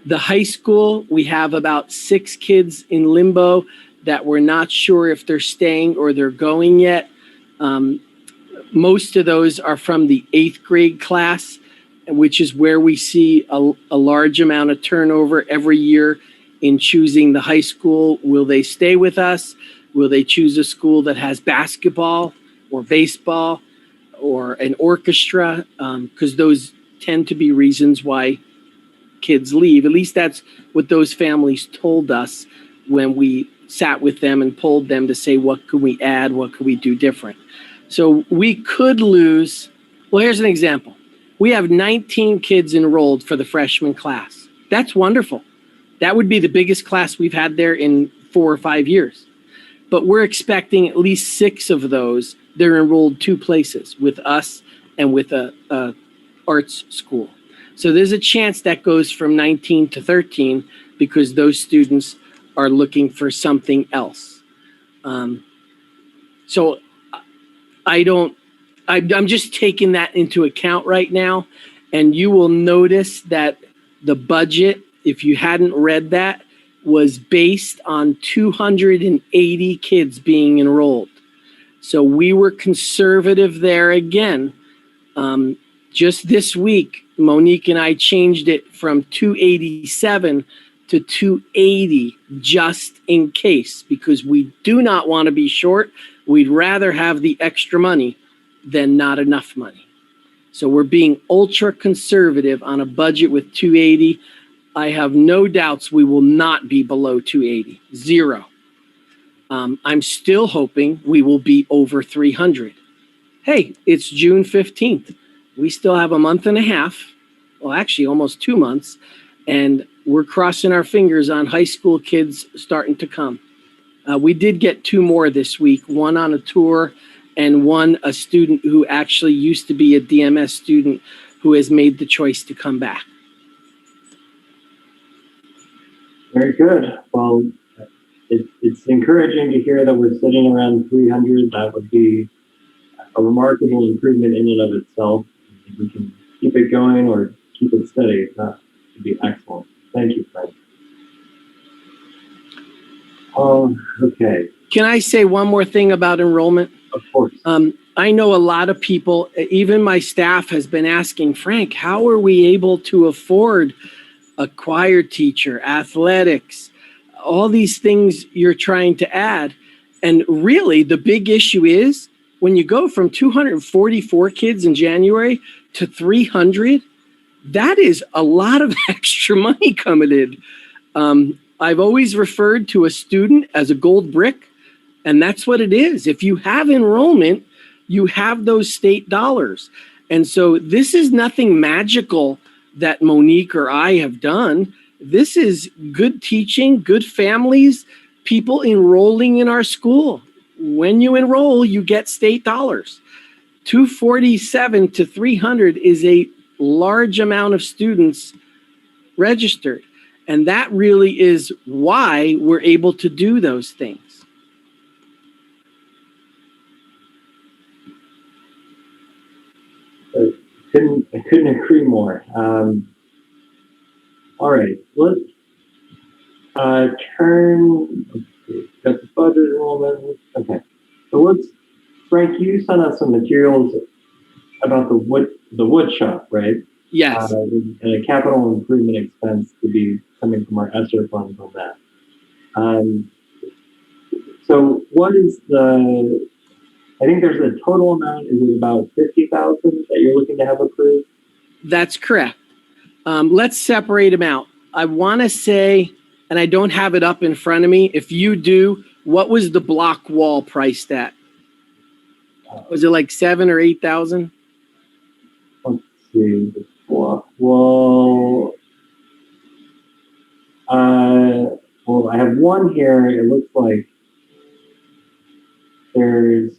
The high school, we have about 6 kids in limbo that we're not sure if they're staying or they're going yet. Most of those are from the 8th grade class, which is where we see a large amount of turnover every year in choosing the high school. Will they stay with us? Will they choose a school that has basketball or baseball or an orchestra? Because those tend to be reasons why kids leave. At least that's what those families told us when we sat with them and polled them to say, what could we add? What could we do different? So we could lose, well, here's an example. We have 19 kids enrolled for the freshman class. That's wonderful. That would be the biggest class we've had there in 4 or 5 years. But we're expecting at least 6 of those. They're enrolled 2 places, with us and with a arts school. So there's a chance that goes from 19 to 13 because those students are looking for something else. So I'm just taking that into account right now. And you will notice that the budget, if you hadn't read that, was based on 280 kids being enrolled. So we were conservative there again. Just this week, Monique and I changed it from 287 to 280 just in case, because we do not want to be short. We'd rather have the extra money than not enough money. So we're being ultra conservative on a budget with 280. I have no doubts we will not be below 280, 0. I'm still hoping we will be over 300. Hey, it's June 15th. We still have a month and a half, well, actually almost 2 months, and we're crossing our fingers on high school kids starting to come. We did get 2 more this week, one on a tour and one a student who actually used to be a DMS student who has made the choice to come back. Very good. Well, it's encouraging to hear that we're sitting around 300. That would be a remarkable improvement in and of itself. If we can keep it going or keep it steady, that would be excellent. Thank you, Frank. Okay. Can I say one more thing about enrollment? Of course. I know a lot of people, even my staff has been asking, Frank, how are we able to afford a choir teacher, athletics, all these things you're trying to add? And really, the big issue is when you go from 244 kids in January to 300, that is a lot of extra money coming in. I've always referred to a student as a gold brick, and that's what it is. If you have enrollment, you have those state dollars. And so this is nothing magical that Monique or I have done. This is good teaching, good families, people enrolling in our school. When you enroll, you get state dollars. 247 to 300 is a large amount of students registered. And that really is why we're able to do those things. I couldn't agree more. All right, let's turn. Got the budget enrollment. Okay, so Frank, you sent us some materials about the wood shop, right? Yes. And a capital improvement expense to be coming from our ESSER funds on that. So what is I think there's a total amount, is it about 50,000 that you're looking to have approved? That's correct. Let's separate them out. I want to say, and I don't have it up in front of me. If you do, what was the block wall priced at? Was it like 7,000 or 8,000? Let's see, the block wall. Well, I have one here. It looks like there's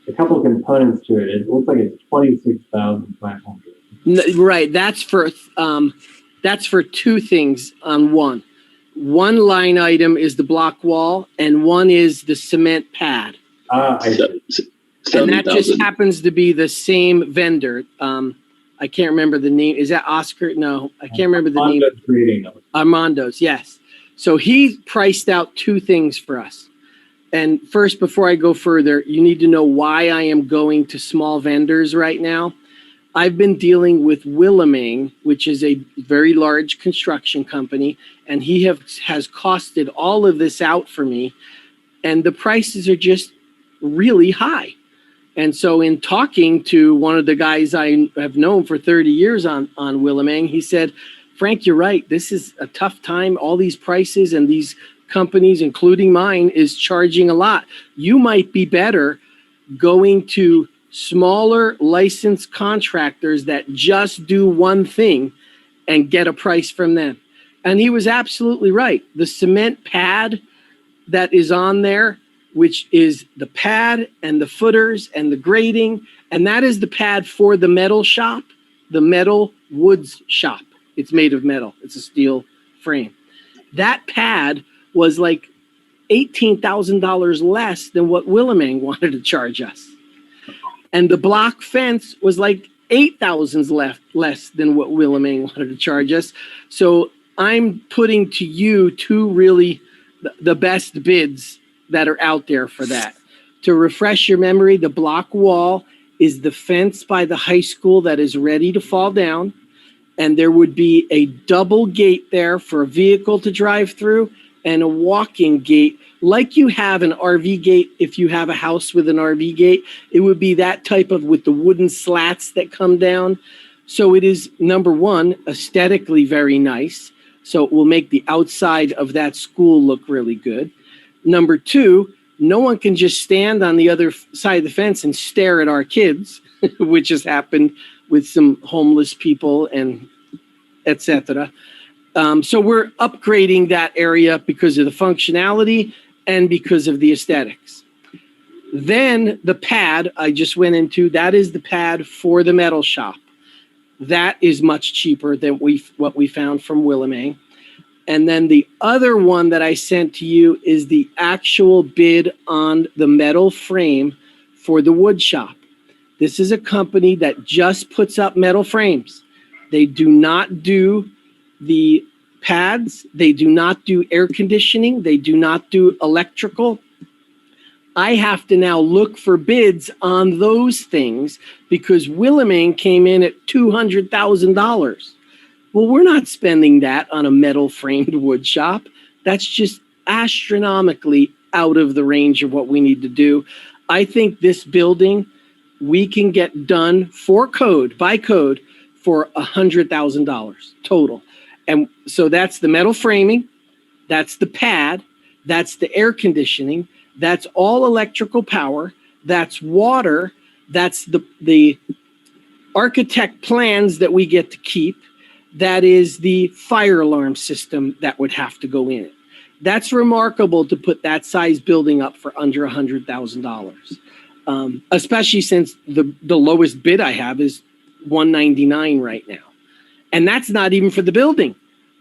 a couple of components to it. It looks like it's 26,500. Right. That's for two things on one. One line item is the block wall, and one is the cement pad. I see. And that just 7,000. happens to be the same vendor. I can't remember the name. Is that Oscar? No, I can't remember the name. Armando's, yes. So he priced out two things for us. And first, before I go further, you need to know why I am going to small vendors right now. I've been dealing with Willaming, which is a very large construction company, and he has costed all of this out for me. And the prices are just really high. And so in talking to one of the guys I have known for 30 years on Willaming, he said, Frank, you're right. This is a tough time. All these prices and these companies, including mine, is charging a lot. You might be better going to smaller licensed contractors that just do one thing and get a price from them. And he was absolutely right. The cement pad that is on there, which is the pad and the footers and the grading, and that is the pad for the metal shop, the metal woods shop. It's made of metal. It's a steel frame. That pad was like $18,000 less than what Willaming wanted to charge us. And the block fence was like $8,000 less than what Willaming wanted to charge us. So I'm putting to you two really the best bids that are out there for that. To refresh your memory, the block wall is the fence by the high school that is ready to fall down. And there would be a double gate there for a vehicle to drive through and a walking gate, like you have an RV gate. If you have a house with an RV gate, it would be that type of with the wooden slats that come down. So it is, number one, aesthetically very nice. So it will make the outside of that school look really good. Number two, no one can just stand on the other side of the fence and stare at our kids, which has happened with some homeless people and etc. So we're upgrading that area because of the functionality and because of the aesthetics. Then the pad I just went into, that is the pad for the metal shop. That is much cheaper than what we found from Willaming. And then the other one that I sent to you is the actual bid on the metal frame for the wood shop. This is a company that just puts up metal frames. They do not do the pads. They do not do air conditioning. They do not do electrical. I have to now look for bids on those things because Willaming came in at $200,000. Well, we're not spending that on a metal framed wood shop. That's just astronomically out of the range of what we need to do. I think this building we can get done by code for $100,000 total. And so that's the metal framing, that's the pad, that's the air conditioning, that's all electrical power, that's water, that's the architect plans that we get to keep, that is the fire alarm system that would have to go in it. That's remarkable to put that size building up for under $100,000, especially since the lowest bid I have is $199 right now. And that's not even for the building.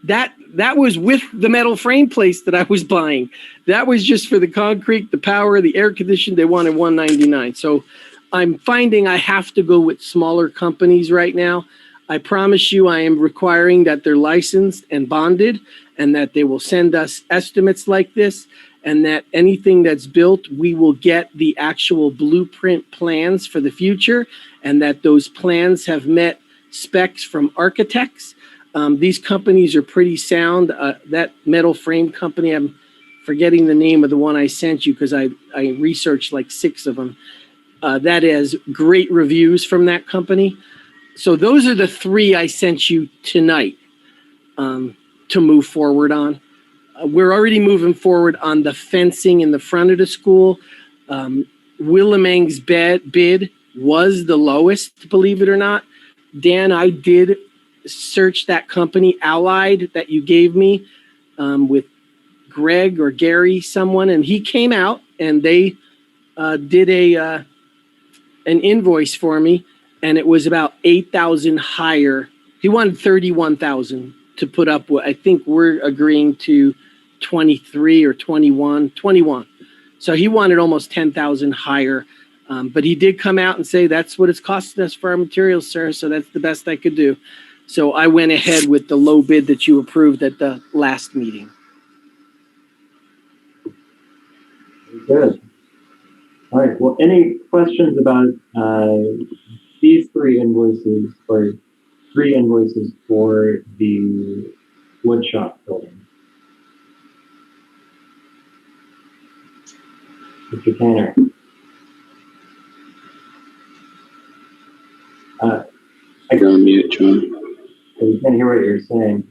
That was with the metal frame place that I was buying. That was just for the concrete, the power, the air conditioning. They wanted $199. So I'm finding I have to go with smaller companies right now. I promise you I am requiring that they're licensed and bonded and that they will send us estimates like this. and that anything that's built, we will get the actual blueprint plans for the future, and that those plans have met specs from architects. These companies are pretty sound. That metal frame company, I'm forgetting the name of the one I sent you because I researched like 6 of them. That has great reviews from that company. So those are the 3 I sent you tonight to move forward on. We're already moving forward on the fencing in the front of the school. Willamang's bid was the lowest, believe it or not. Dan, I did search that company, Allied, that you gave me with Greg or Gary, someone, and he came out and they did an invoice for me, and it was about 8,000 higher. He wanted 31,000 to put up with. I think we're agreeing to 23 or 21. So he wanted almost 10,000 higher. But he did come out and say, that's what it's costing us for our materials, sir. So that's the best I could do. So I went ahead with the low bid that you approved at the last meeting. Good. All right. Well, any questions about these 3 invoices, or 3 invoices for the wood shop building? Mr. Tanner. You're on mute, John. I can't hear what you're saying.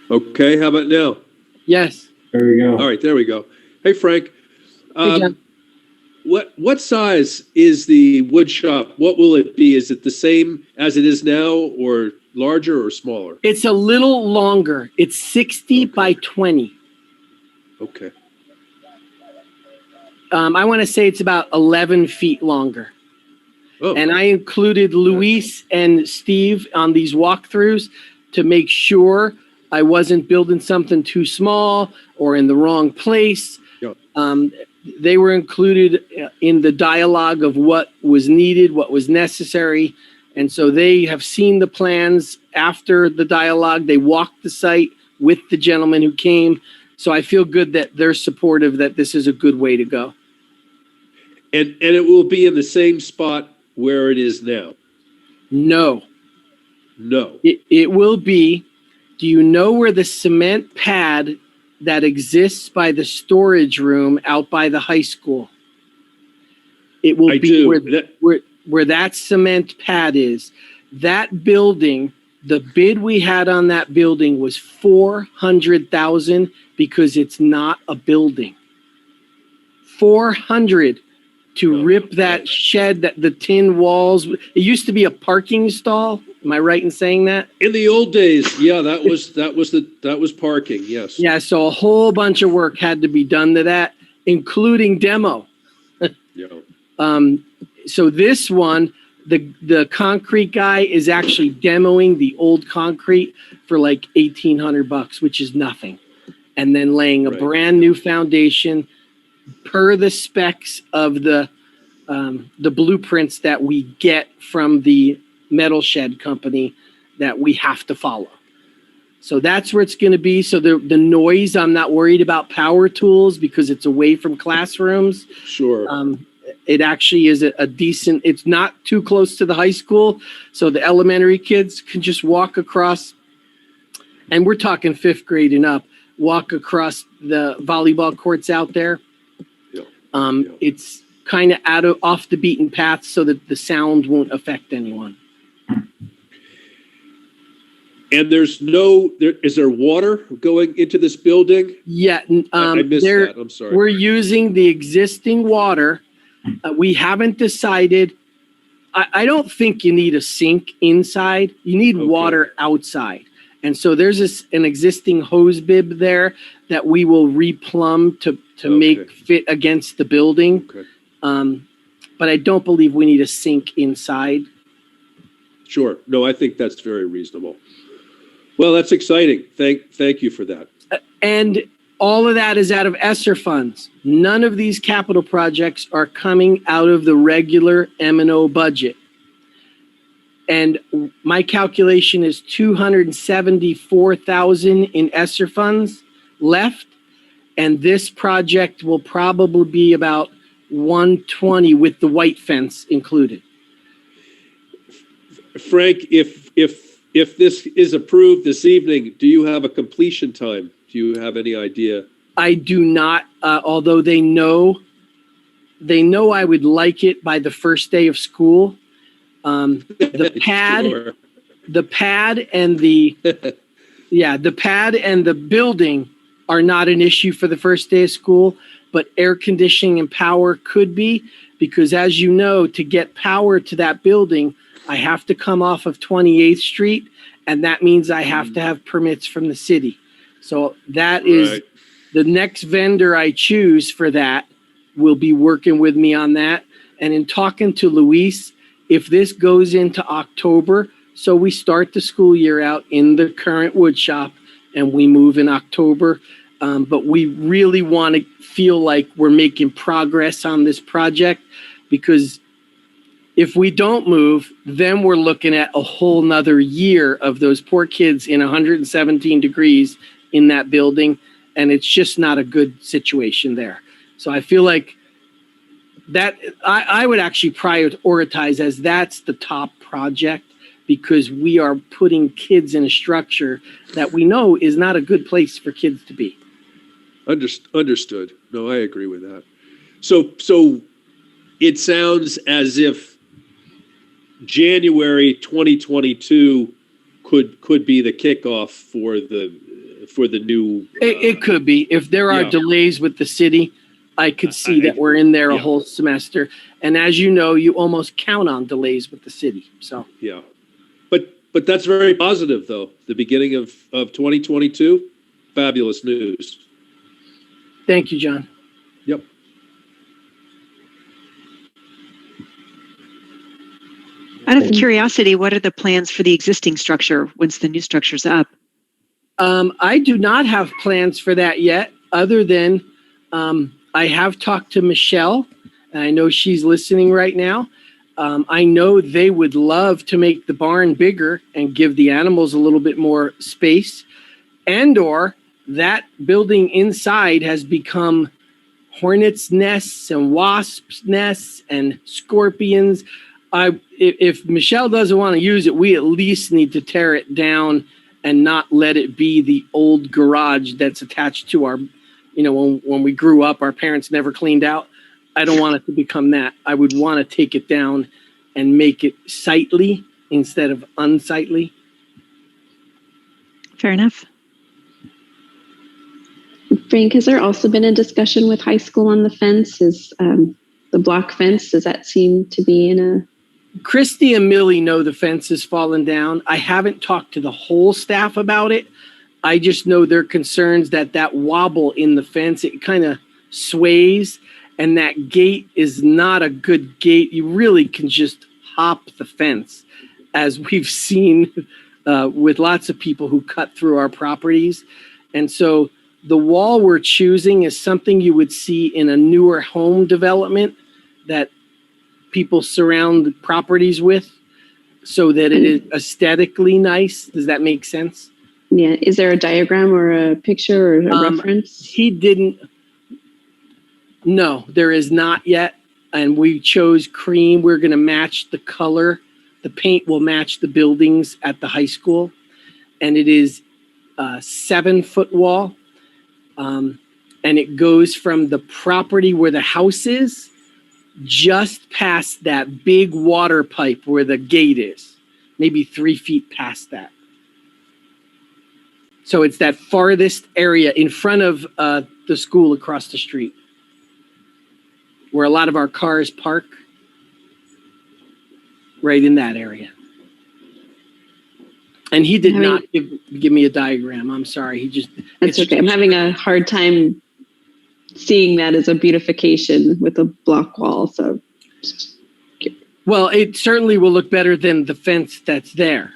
Okay, how about now? Yes. There we go. All right, there we go. Hey, Frank. Hey, John. What size is the wood shop? What will it be? Is it the same as it is now, or larger or smaller? It's a little longer. It's 60 by 20. Okay. I want to say it's about 11 feet longer. Oh, And I included Luis and Steve on these walkthroughs to make sure I wasn't building something too small or in the wrong place. Yep. They were included in the dialogue of what was needed, what was necessary. And so they have seen the plans after the dialogue. They walked the site with the gentleman who came. So I feel good that they're supportive, that this is a good way to go. and it will be in the same spot where it is now? No, No. it will be. Do you know where the cement pad that exists by the storage room out by the high school? It will I be do. where that cement pad is. That building, the bid we had on that building was $400,000 because it's not a building. $400 to rip that shed, that the tin walls. It used to be a parking stall. Am I right in saying that? In the old days, yeah, that was parking. Yes. Yeah. So a whole bunch of work had to be done to that, including demo. Yeah. So this one, the concrete guy is actually demoing the old concrete for like $1,800, which is nothing, and then laying a Right. brand new foundation per the specs of the blueprints that we get from the metal shed company that we have to follow. So that's where it's going to be. So the noise, I'm not worried about power tools because it's away from classrooms. Sure. It actually is a decent, it's not too close to the high school. So the elementary kids can just walk across, and we're talking 5th grade and up, walk across the volleyball courts out there. Yeah. It's kind of off the beaten path so that the sound won't affect anyone. And is there water going into this building? Yeah. I missed that. I'm sorry. We're using the existing water. We haven't decided. I don't think you need a sink inside. You need water outside. And so there's an existing hose bib there that we will replumb to make fit against the building. Okay. But I don't believe we need a sink inside. Sure. No, I think that's very reasonable. Well, that's exciting. Thank you for that. And all of that is out of ESSER funds. None of these capital projects are coming out of the regular M&O budget. And my calculation is 274,000 in ESSER funds left. And this project will probably be about 120 with the white fence included. Frank, if this is approved this evening, do you have a completion time? Do you have any idea? I do not, although they know I would like it by the first day of school. The pad, Sure. the pad and the, the pad and the building are not an issue for the first day of school, but air conditioning and power could be, because as you know, to get power to that building, I have to come off of 28th Street, and that means I have to have permits from the city. So that is Right. the next vendor I choose for that will be working with me on that. And in talking to Luis, if this goes into October, so we start the school year out in the current wood shop and we move in October. But we really want to feel like we're making progress on this project, because if we don't move, then we're looking at a whole nother year of those poor kids in 117 degrees in that building. And it's just not a good situation there. So I feel like that I would actually prioritize as that's the top project, because we are putting kids in a structure that we know is not a good place for kids to be. Understood. No, I agree with that. So it sounds as if January 2022 could be the kickoff for the new. It could be. If there are Yeah. delays with the city, I could see that we're in there a yeah. whole semester. And as you know, you almost count on delays with the city. So Yeah, but that's very positive though. The beginning of 2022, fabulous news. thank you, John. Yep. Out of curiosity, what are the plans for the existing structure once the new structure's up? I do not have plans for that yet, other than I have talked to Michelle, and I know she's listening right now. I know they would love to make the barn bigger and give the animals a little bit more space, and or that building inside has become hornets' nests and wasps' nests and scorpions. If Michelle doesn't want to use it, we at least need to tear it down and not let it be the old garage that's attached to our, when we grew up, our parents never cleaned out. I don't want it to become that. I would want to take it down and make it sightly instead of unsightly. Fair enough. Frank, has there also been a discussion with high school on the fence? Is the block fence, does that seem to be in a... Christy and Millie know the fence has fallen down. I haven't talked to the whole staff about it. I just know their concerns that wobble in the fence, it kind of sways, and that gate is not a good gate. You really can just hop the fence, as we've seen with lots of people who cut through our properties. And so the wall we're choosing is something you would see in a newer home development that people surround properties with, so that it is aesthetically nice. Does that make sense? Yeah. Is there a diagram or a picture or a reference? He didn't. No, there is not yet. And we chose cream. We're going to match the color. The paint will match the buildings at the high school. And it is a 7-foot wall. And it goes from the property where the house is just past that big water pipe where the gate is, maybe 3 feet past that. So it's that farthest area in front of the school across the street, where a lot of our cars park, right in that area. And he did not give me a diagram. I'm sorry. He just... That's okay. I'm having a hard time seeing that as a beautification with a block wall. So, well, it certainly will look better than the fence that's there.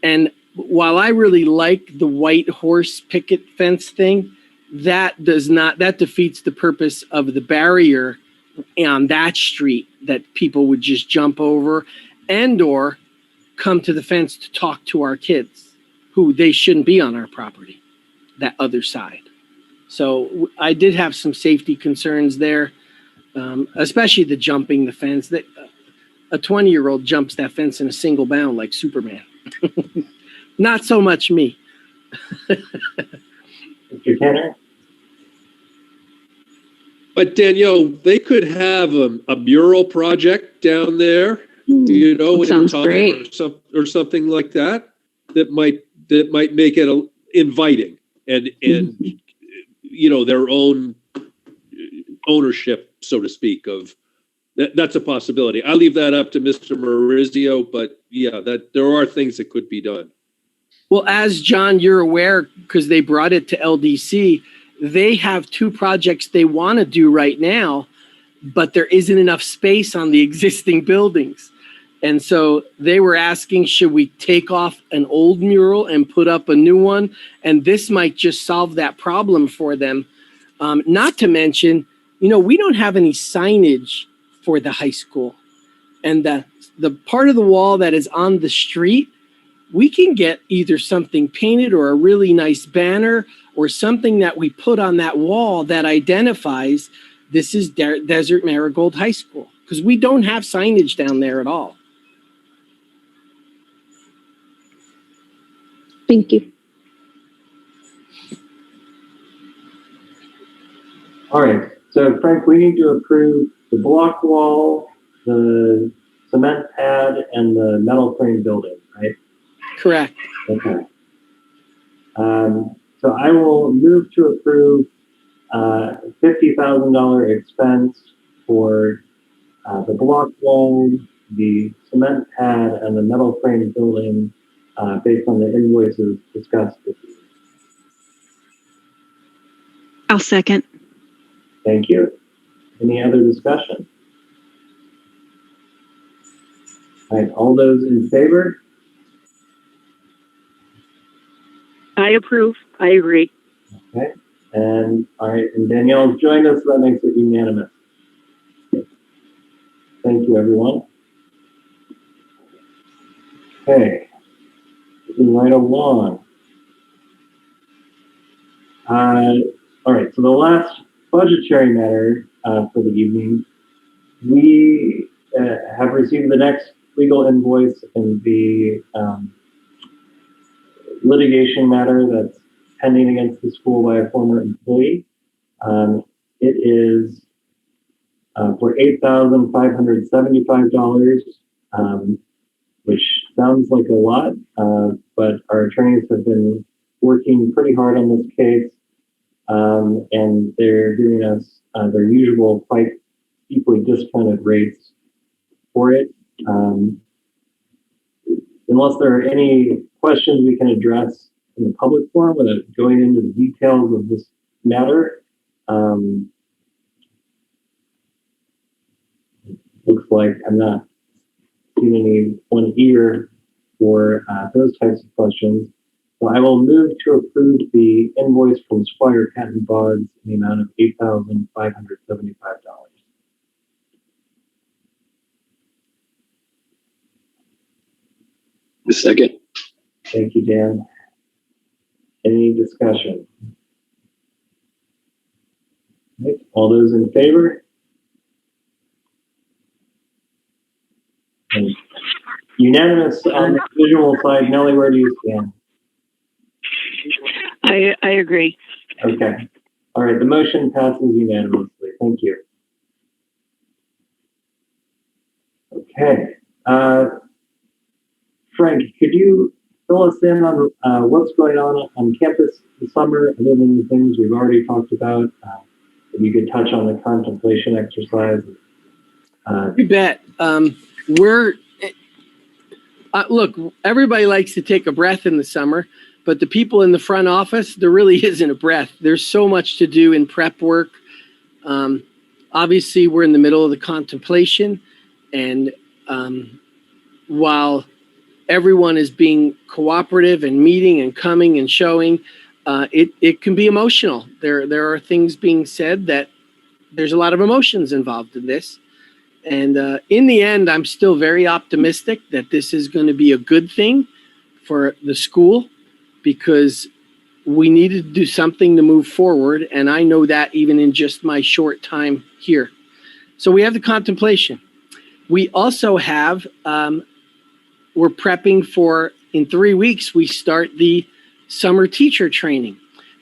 And while I really like the white horse picket fence thing, that defeats the purpose of the barrier on that street that people would just jump over and or come to the fence to talk to our kids who they shouldn't be on our property, that other side. So I did have some safety concerns there, especially the jumping the fence. That a 20-year-old jumps that fence in a single bound like Superman. Not so much me. Mr. Kenner? But Danielle, they could have a mural project down there, you know, in Sounds time great. or something like that, that might make it inviting and you know, their own ownership, so to speak, of that's a possibility. I leave that up to Mr. Maurizio, but yeah, that there are things that could be done. Well, as John, you're aware, because they brought it to LDC, they have 2 projects they want to do right now, but there isn't enough space on the existing buildings. And so they were asking, should we take off an old mural and put up a new one? And this might just solve that problem for them. Not to mention, you know, we don't have any signage for the high school. And the part of the wall that is on the street, we can get either something painted or a really nice banner or something that we put on that wall that identifies this is Desert Marigold High School, because we don't have signage down there at all. Thank you. All right, so Frank, we need to approve the block wall, the cement pad, and the metal frame building, right? Correct. Okay. So I will move to approve $50,000 expense for the block wall, the cement pad, and the metal frame building based on the invoices discussed with you. I'll second. Thank you. Any other discussion? All right, all those in favor? I approve. I agree. Okay. And all right, and Danielle's joined us, so that makes it unanimous. Thank you, everyone. Okay. Moving right along. All right, so the last budgetary matter for the evening, we have received the next legal invoice in the litigation matter that's pending against the school by a former employee. It is for $8,575, which sounds like a lot, but our attorneys have been working pretty hard on this case, and they're giving us their usual quite deeply discounted rates for it. Unless there are any questions we can address in the public forum without going into the details of this matter, looks like I'm not seeing any one ear for those types of questions. So I will move to approve the invoice from Squire Catton Boggs in the amount of $8,575. A second. Thank you, Dan. Any discussion? Right. All those in favor? And unanimous on the visual side. Nellie, where do you stand? I agree. Okay. All right. The motion passes unanimously. Thank you. Okay. Frank, could you fill us in on what's going on campus this summer, other than the things we've already talked about? If you could touch on the contemplation exercise. You bet. Look, everybody likes to take a breath in the summer, but the people in the front office, there really isn't a breath. There's so much to do in prep work. Obviously, we're in the middle of the contemplation, and while everyone is being cooperative and meeting and coming and showing. It can be emotional. There are things being said that there's a lot of emotions involved in this. And in the end, I'm still very optimistic that this is going to be a good thing for the school, because we needed to do something to move forward. And I know that even in just my short time here. So we have the contemplation. We also have, we're prepping for, in 3 weeks, we start the summer teacher training.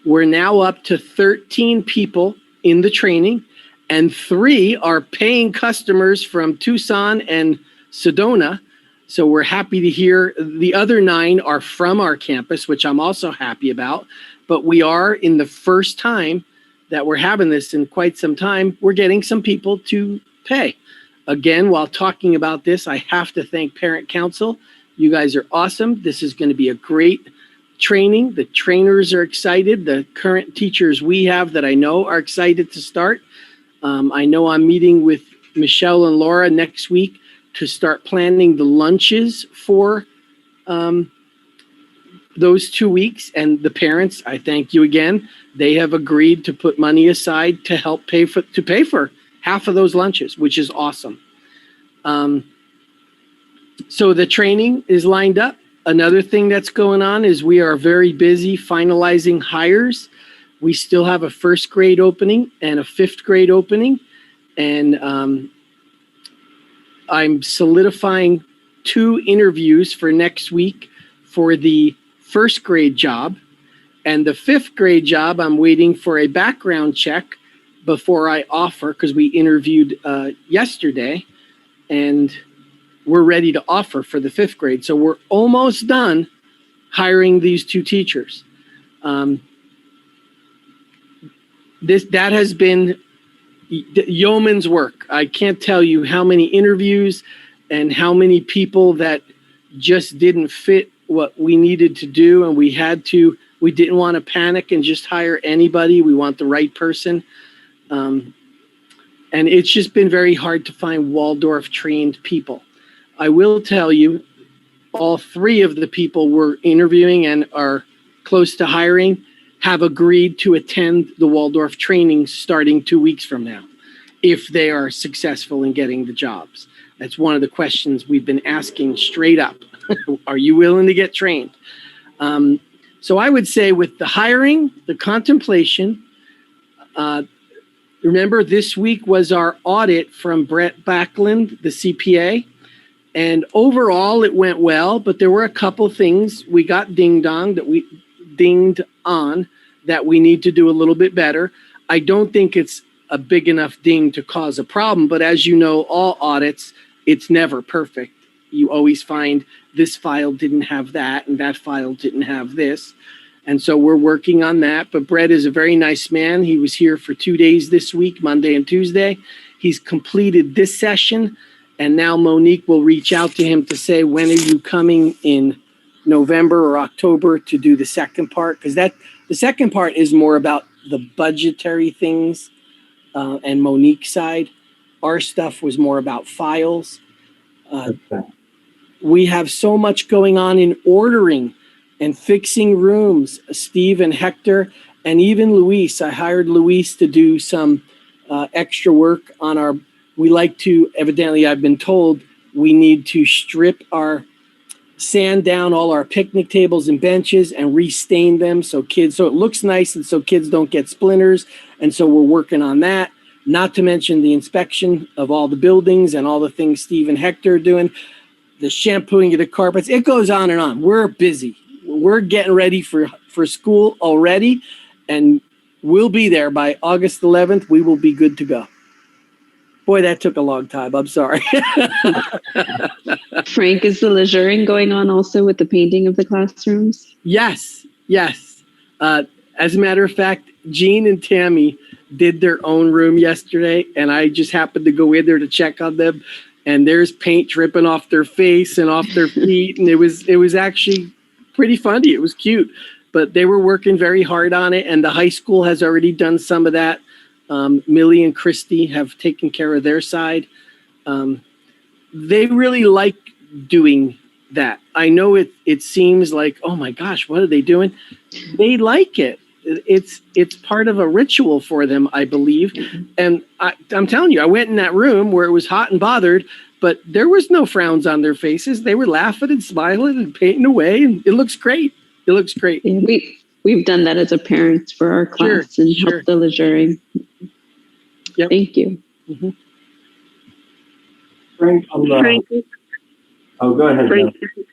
We're now up to 13 people in the training, and 3 are paying customers from Tucson and Sedona. So we're happy to hear. The other 9 are from our campus, which I'm also happy about. But we are, in the first time that we're having this in quite some time, we're getting some people to pay. Again, while talking about this, I have to thank Parent Council. You guys are awesome. This is going to be a great training. The trainers are excited. The current teachers we have that I know are excited to start. I know I'm meeting with Michelle and Laura next week to start planning the lunches for those 2 weeks. And the parents, I thank you again. They have agreed to put money aside to help pay for half of those lunches, which is awesome. So the training is lined up. Another thing that's going on is we are very busy finalizing hires. We still have a 1st grade opening and a 5th grade opening. And I'm solidifying 2 interviews for next week for the 1st grade job. And the 5th grade job, I'm waiting for a background check before I offer, because we interviewed yesterday. And we're ready to offer for the 5th grade. So we're almost done hiring these 2 teachers. That has been yeoman's work. I can't tell you how many interviews and how many people that just didn't fit what we needed to do. And we didn't want to panic and just hire anybody. We want the right person. And it's just been very hard to find Waldorf trained people. I will tell you, all 3 of the people we're interviewing and are close to hiring have agreed to attend the Waldorf training starting 2 weeks from now, if they are successful in getting the jobs. That's one of the questions we've been asking straight up. Are you willing to get trained? So I would say with the hiring, the contemplation, remember this week was our audit from Brett Backlund, the CPA. And overall, it went well, but there were a couple things we got dinged on that we need to do a little bit better. I don't think it's a big enough ding to cause a problem, but as you know, all audits, it's never perfect. You always find this file didn't have that and that file didn't have this. And so we're working on that. But Brett is a very nice man. He was here for 2 days this week, Monday and Tuesday. He's completed this session. And now Monique will reach out to him to say, when are you coming in November or October to do the second part? Because the second part is more about the budgetary things and Monique's side. Our stuff was more about files. We have so much going on in ordering and fixing rooms. Steve and Hector and even Luis. I hired Luis to do some extra work on our. We like to, evidently I've been told, we need to sand down all our picnic tables and benches and restain them so it looks nice and so kids don't get splinters. And so we're working on that, not to mention the inspection of all the buildings and all the things Steve and Hector are doing, the shampooing of the carpets. It goes on and on. We're busy. We're getting ready for school already, and we'll be there by August 11th. We will be good to go. Boy, that took a long time. I'm sorry. Frank, is the leisuring going on also with the painting of the classrooms? Yes. As a matter of fact, Jean and Tammy did their own room yesterday, and I just happened to go in there to check on them, and there's paint dripping off their face and off their feet, and it was actually pretty funny. It was cute, but they were working very hard on it, and the high school has already done some of that. Millie and Christy have taken care of their side. They really like doing that. I know it seems like, oh my gosh, what are they doing? They like it. It's part of a ritual for them, I believe. And I'm telling you, I went in that room where it was hot and bothered, but there was no frowns on their faces. They were laughing and smiling and painting away, and it looks great. It looks great. And we've done that as a parent for our class and helped the leisuring. Yep. Thank you. Mm-hmm. Frank, Frank, oh, go ahead. Frank. Bill.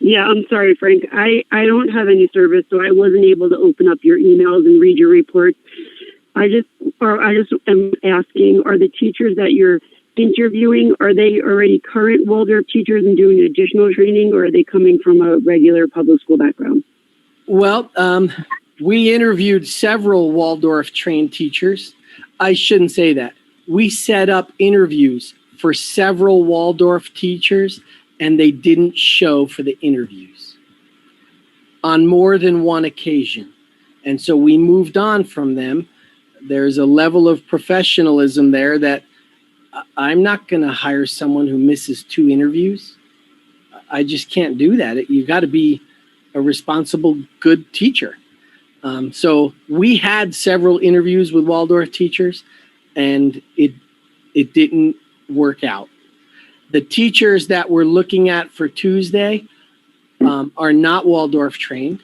Yeah, I'm sorry, Frank. I don't have any service, so I wasn't able to open up your emails and read your reports. I just am asking, are the teachers that you're interviewing, are they already current Waldorf teachers and doing additional training, or are they coming from a regular public school background? Well, we interviewed several Waldorf trained teachers. I shouldn't say that. We set up interviews for several Waldorf teachers, and they didn't show for the interviews on more than one occasion. And so we moved on from them. There's a level of professionalism there that I'm not going to hire someone who misses 2 interviews. I just can't do that. You've got to be a responsible, good teacher. So we had several interviews with Waldorf teachers, and it didn't work out. The teachers that we're looking at for Tuesday are not Waldorf trained.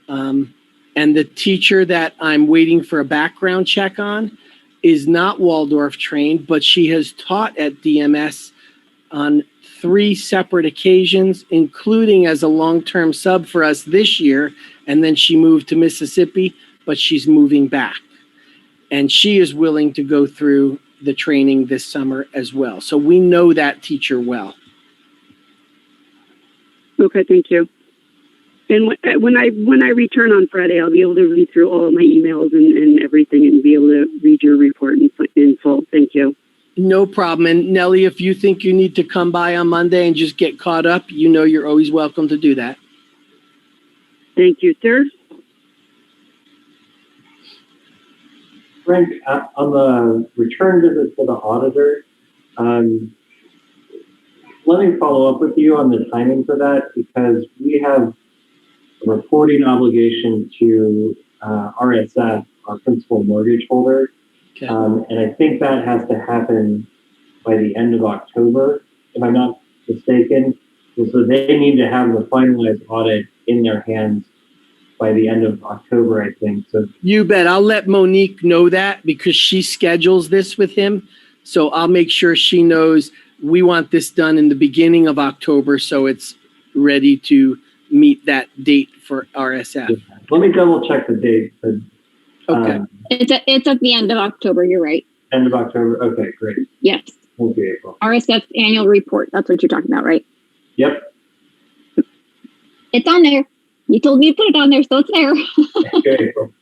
And the teacher that I'm waiting for a background check on is not Waldorf trained, but she has taught at DMS on 3 separate occasions, including as a long-term sub for us this year. And then she moved to Mississippi, but she's moving back. And she is willing to go through the training this summer as well. So we know that teacher well. Okay, thank you. And when I return on Friday, I'll be able to read through all of my emails and everything and be able to read your report in full. Thank you. No problem. And Nellie, if you think you need to come by on Monday and just get caught up, you know you're always welcome to do that. Thank you, sir. Frank, on the return visit to the auditor, let me follow up with you on the timing for that, because we have a reporting obligation to RSF, our principal mortgage holder. Okay. And I think that has to happen by the end of October, if I'm not mistaken. And so they need to have the finalized audit in their hands by the end of October, I think. So You bet. I'll let Monique know that because she schedules this with him. So I'll make sure she knows we want this done in the beginning of October so it's ready to meet that date for RSF. let me double check the date. But, Okay. It's at the end of October. You're right. End of October. Okay, great. Yes. Thank you, April. RSF annual report. That's what you're talking about, right? Yep. It's on there. You told me to put it on there, so it's there. Okay, April.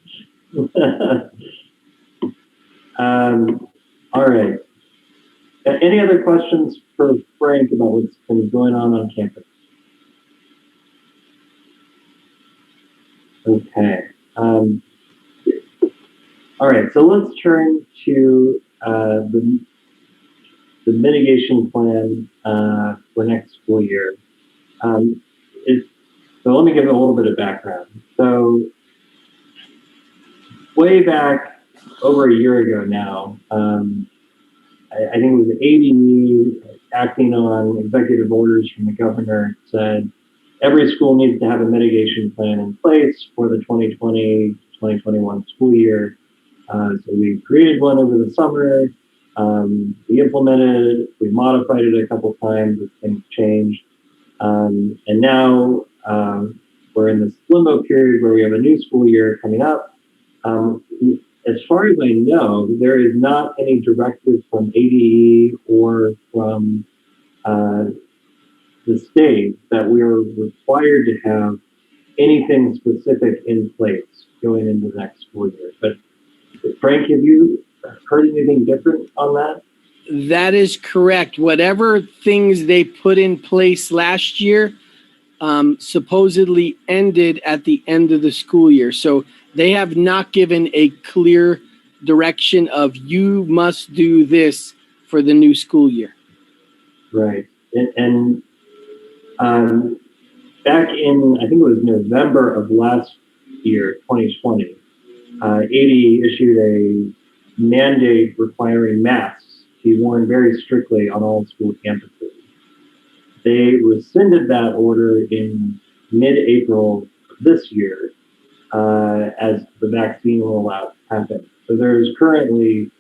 All right. Any other questions for Frank about what's been going on campus? Okay. All right, so let's turn to the mitigation plan for next school year. So let me give a little bit of background. So way back over a year ago now, I think it was ADE acting on executive orders from the governor said every school needs to have a mitigation plan in place for the 2020-2021 school year. So we created one over the summer. We implemented it. We modified it a couple times as things changed. And now we're in this limbo period where we have a new school year coming up. As far as I know, there is not any directive from ADE or from the state that we are required to have anything specific in place going into the next school year. But Frank, have you heard anything different on that? That is correct. Whatever things they put in place last year supposedly ended at the end of the school year. So they have not given a clear direction of you must do this for the new school year. Right. And Back in, I think it was November of last year, 2020, 80 issued a mandate requiring masks to be worn very strictly on all school campuses. They rescinded that order in mid-April of this year as the vaccine rollout happened. So there's currently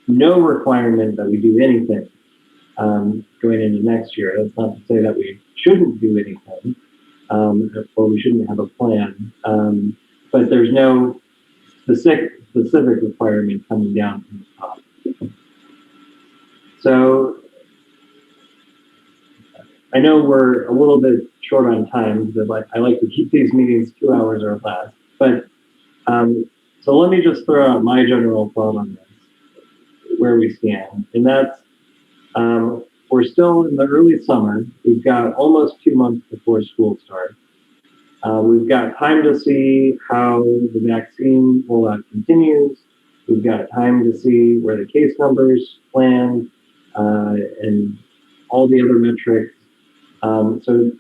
no requirement that we do anything going into next year. That's not to say that we shouldn't do anything or we shouldn't have a plan, but there's no specific requirement coming down from the top. So I know we're a little bit short on time because I like to keep these meetings 2 hours or less, but so let me just throw out my general thought on this, where we stand, and that's we're still in the early summer. We've got almost 2 months before school starts. We've got time to see how the vaccine rollout continues. We've got time to see where the case numbers land and all the other metrics. So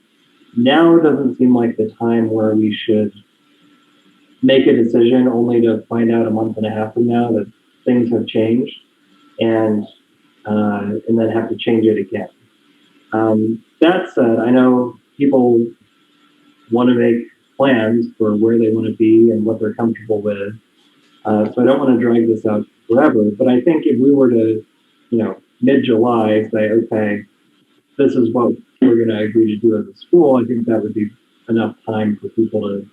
now it doesn't seem like the time where we should make a decision only to find out a month and a half from now that things have changed and then have to change it again. That said, I know people want to make plans for where they want to be and what they're comfortable with. So I don't want to drag this out forever, but I think if we were to, mid-July say, okay, this is what we're going to agree to do as a school, I think that would be enough time for people to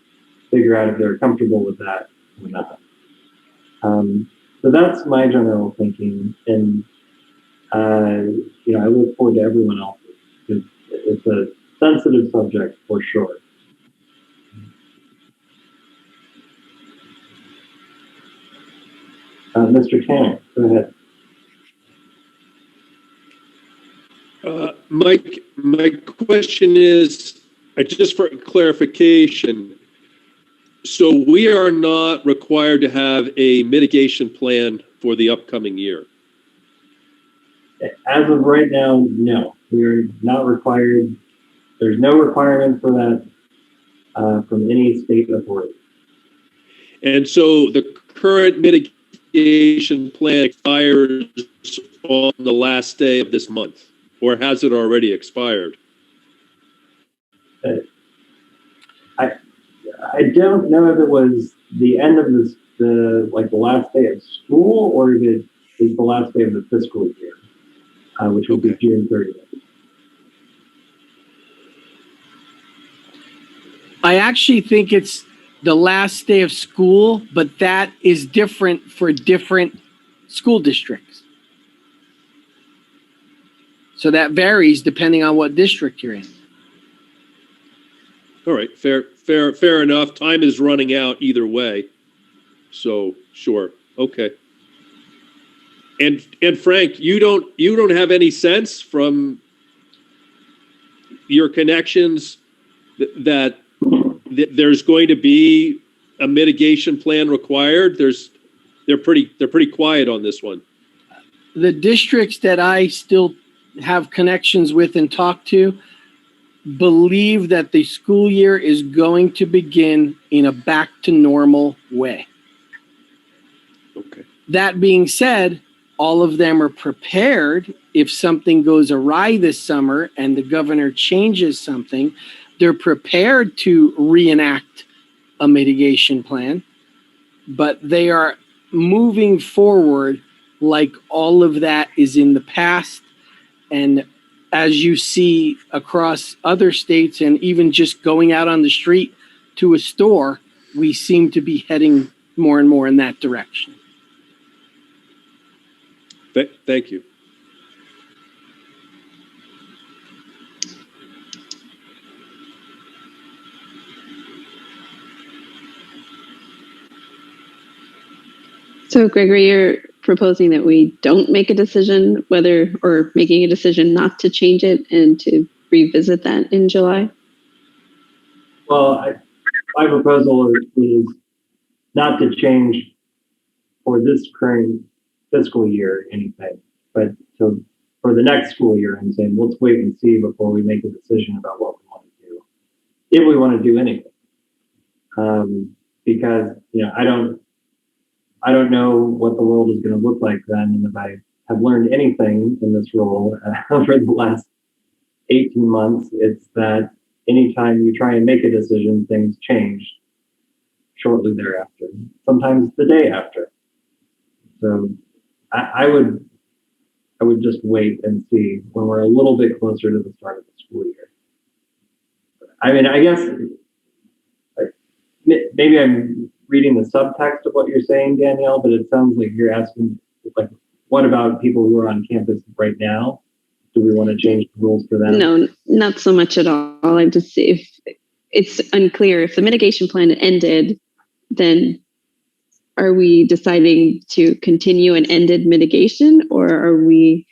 figure out if they're comfortable with that or not. So that's my general thinking. And, I look forward to everyone else's because it's a sensitive subject for sure. Mr. Tanner, go ahead. Mike, my question is, just for clarification, so we are not required to have a mitigation plan for the upcoming year? As of right now, no. We're not required. There's no requirement for that from any state authority. And so the current mitigation plan expires on the last day of this month, or has it already expired? I don't know if it was the end of the last day of school, or if it is the last day of the fiscal year, which will be June 30th. I actually think it's the last day of school, but that is different for different school districts. So that varies depending on what district you're in. All right, fair enough. Time is running out either way. So sure. Okay. And Frank, you don't have any sense from your connections that there's going to be a mitigation plan required? They're pretty quiet on this one. The districts that I still have connections with and talk to believe that the school year is going to begin in a back to normal way. Okay. That being said, all of them are prepared if something goes awry this summer and the governor changes something, they're prepared to reenact a mitigation plan, but they are moving forward like all of that is in the past. And as you see across other states and even just going out on the street to a store, we seem to be heading more and more in that direction. Thank you. So, Gregory, you're proposing that we don't make a decision or making a decision not to change it and to revisit that in July? Well, my proposal is not to change for this current fiscal year anything, but to for the next school year and saying, let's wait and see before we make a decision about what we want to do, if we want to do anything. Because, I don't know what the world is going to look like then. And if I have learned anything in this role over the last 18 months, it's that anytime you try and make a decision, things change shortly thereafter, sometimes the day after. So I would just wait and see when we're a little bit closer to the start of the school year. I mean, I guess maybe I'm reading the subtext of what you're saying, Danielle, but it sounds like you're asking, like, what about people who are on campus right now? Do we want to change the rules for them? No, not so much at all. I'm just, if it's unclear, if the mitigation plan ended, then are we deciding to continue an ended mitigation, or are we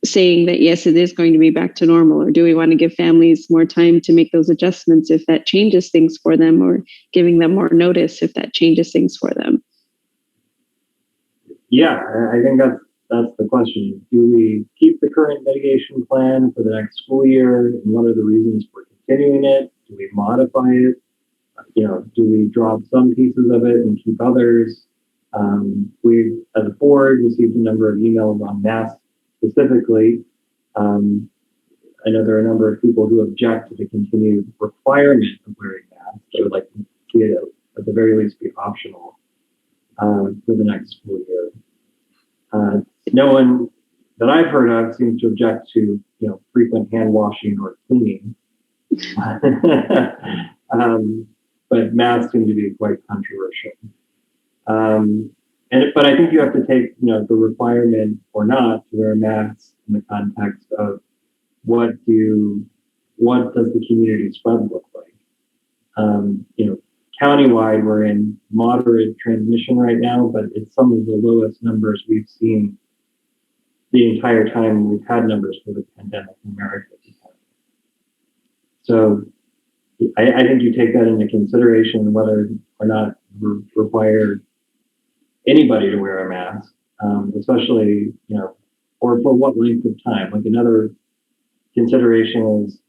saying that, yes, it is going to be back to normal? Or do we want to give families more time to make those adjustments if that changes things for them, or giving them more notice if that changes things for them? Yeah, I think that's the question. Do we keep the current mitigation plan for the next school year? And what are the reasons for continuing it? Do we modify it? Do we drop some pieces of it and keep others? We've, as a board, received a number of emails on masks specifically. I know there are a number of people who object to the continued requirement of wearing masks. They would like to see it at the very least be optional for the next school year. No one that I've heard of seems to object to frequent hand washing or cleaning. But masks seem to be quite controversial. But I think you have to take the requirement or not to wear masks in the context of what does the community spread look like? Countywide, we're in moderate transmission right now, but it's some of the lowest numbers we've seen the entire time we've had numbers for the pandemic in America. So I think you take that into consideration, whether or not you require anybody to wear a mask, especially, or for what length of time. Like, another consideration is,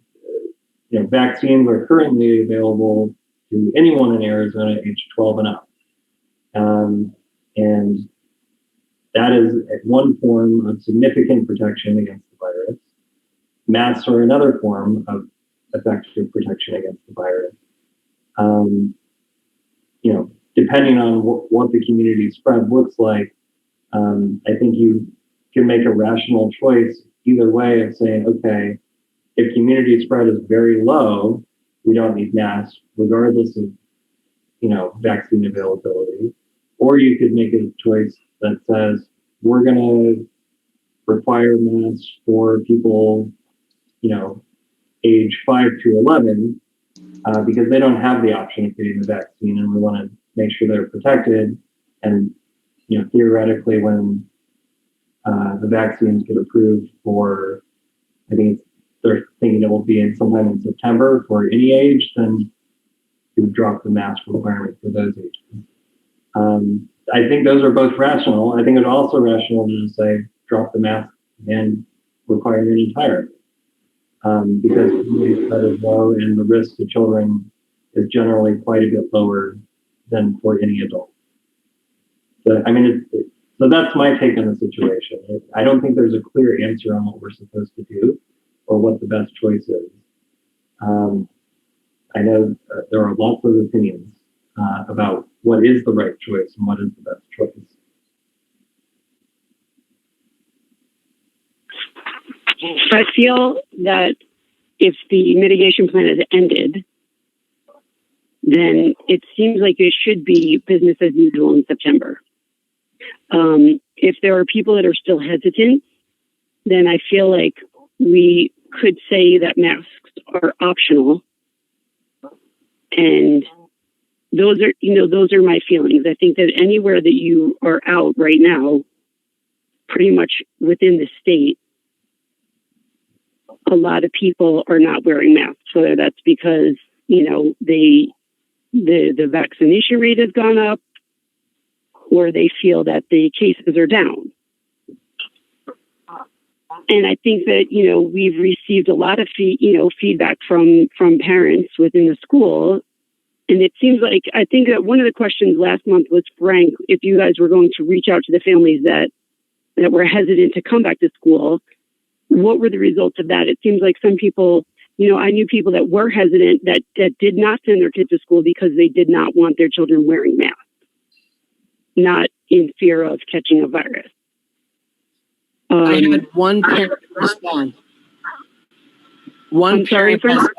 vaccines are currently available to anyone in Arizona age 12 and up. And that is one form of significant protection against the virus. Masks are another form of effective protection against the virus. Depending on what the community spread looks like, I think you can make a rational choice either way of saying, okay, if community spread is very low, we don't need masks, regardless of, vaccine availability. Or you could make a choice that says, we're going to require masks for people, age 5 to 11, because they don't have the option of getting the vaccine, and we want to make sure they're protected. And, theoretically, when the vaccines get approved for, I think they're thinking it will be sometime in September for any age, then you would drop the mask requirement for those ages. I think those are both rational. I think it's also rational to just say drop the mask and requirement entirely, because community spread is low and the risk to children is generally quite a bit lower than for any adult. So, so that's my take on the situation. I don't think there's a clear answer on what we're supposed to do or what the best choice is. I know there are lots of opinions about what is the right choice and what is the best choice. I feel that if the mitigation plan has ended, then it seems like it should be business as usual in September. If there are people that are still hesitant, then I feel like we could say that masks are optional. And those are my feelings. I think that anywhere that you are out right now, pretty much within the state, a lot of people are not wearing masks, whether that's because, the vaccination rate has gone up, or they feel that the cases are down. And I think that, we've received a lot of feedback from parents within the school. And it seems like, I think that one of the questions last month was, Frank, if you guys were going to reach out to the families that were hesitant to come back to school, what were the results of that? It seems like some people, I knew people that were hesitant that did not send their kids to school because they did not want their children wearing masks, not in fear of catching a virus. I had one parent respond. One parent has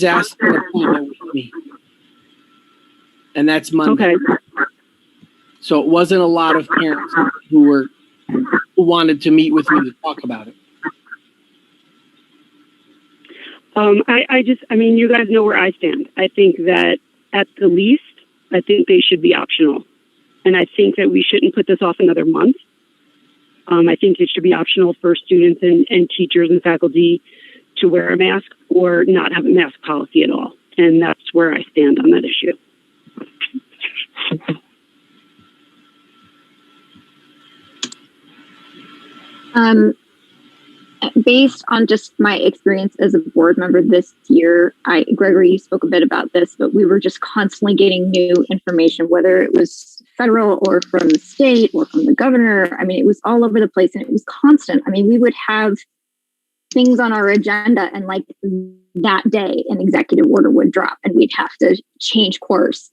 asked for an appointment with me. And that's Monday. Okay. So it wasn't a lot of parents who wanted to meet with me to talk about it. You guys know where I stand. I think that at the least, I think they should be optional. And I think that we shouldn't put this off another month. I think it should be optional for students and teachers and faculty to wear a mask or not have a mask policy at all. And that's where I stand on that issue. Based on just my experience as a board member this year, Gregory, you spoke a bit about this, but we were just constantly getting new information, whether it was federal or from the state or from the governor. I mean, it was all over the place and it was constant. I mean, we would have things on our agenda and like that day an executive order would drop and we'd have to change course.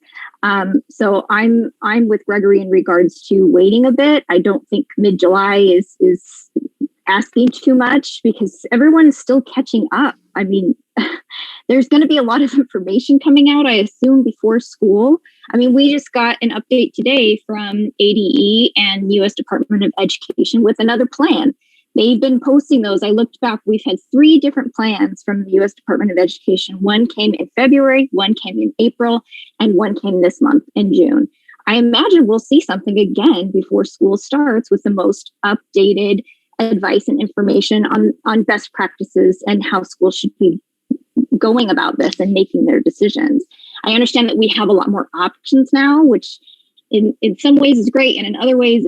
So I'm with Gregory in regards to waiting a bit. I don't think mid-July is asking too much because everyone's still catching up. I mean, there's going to be a lot of information coming out, I assume, before school. I mean, we just got an update today from ADE and U.S. Department of Education with another plan. They've been posting those. I looked back. We've had 3 different plans from the U.S. Department of Education. One came in February, one came in April, and one came this month in June. I imagine we'll see something again before school starts with the most updated advice and information on best practices and how schools should be going about this and making their decisions. I understand that we have a lot more options now, which in some ways is great. And in other ways,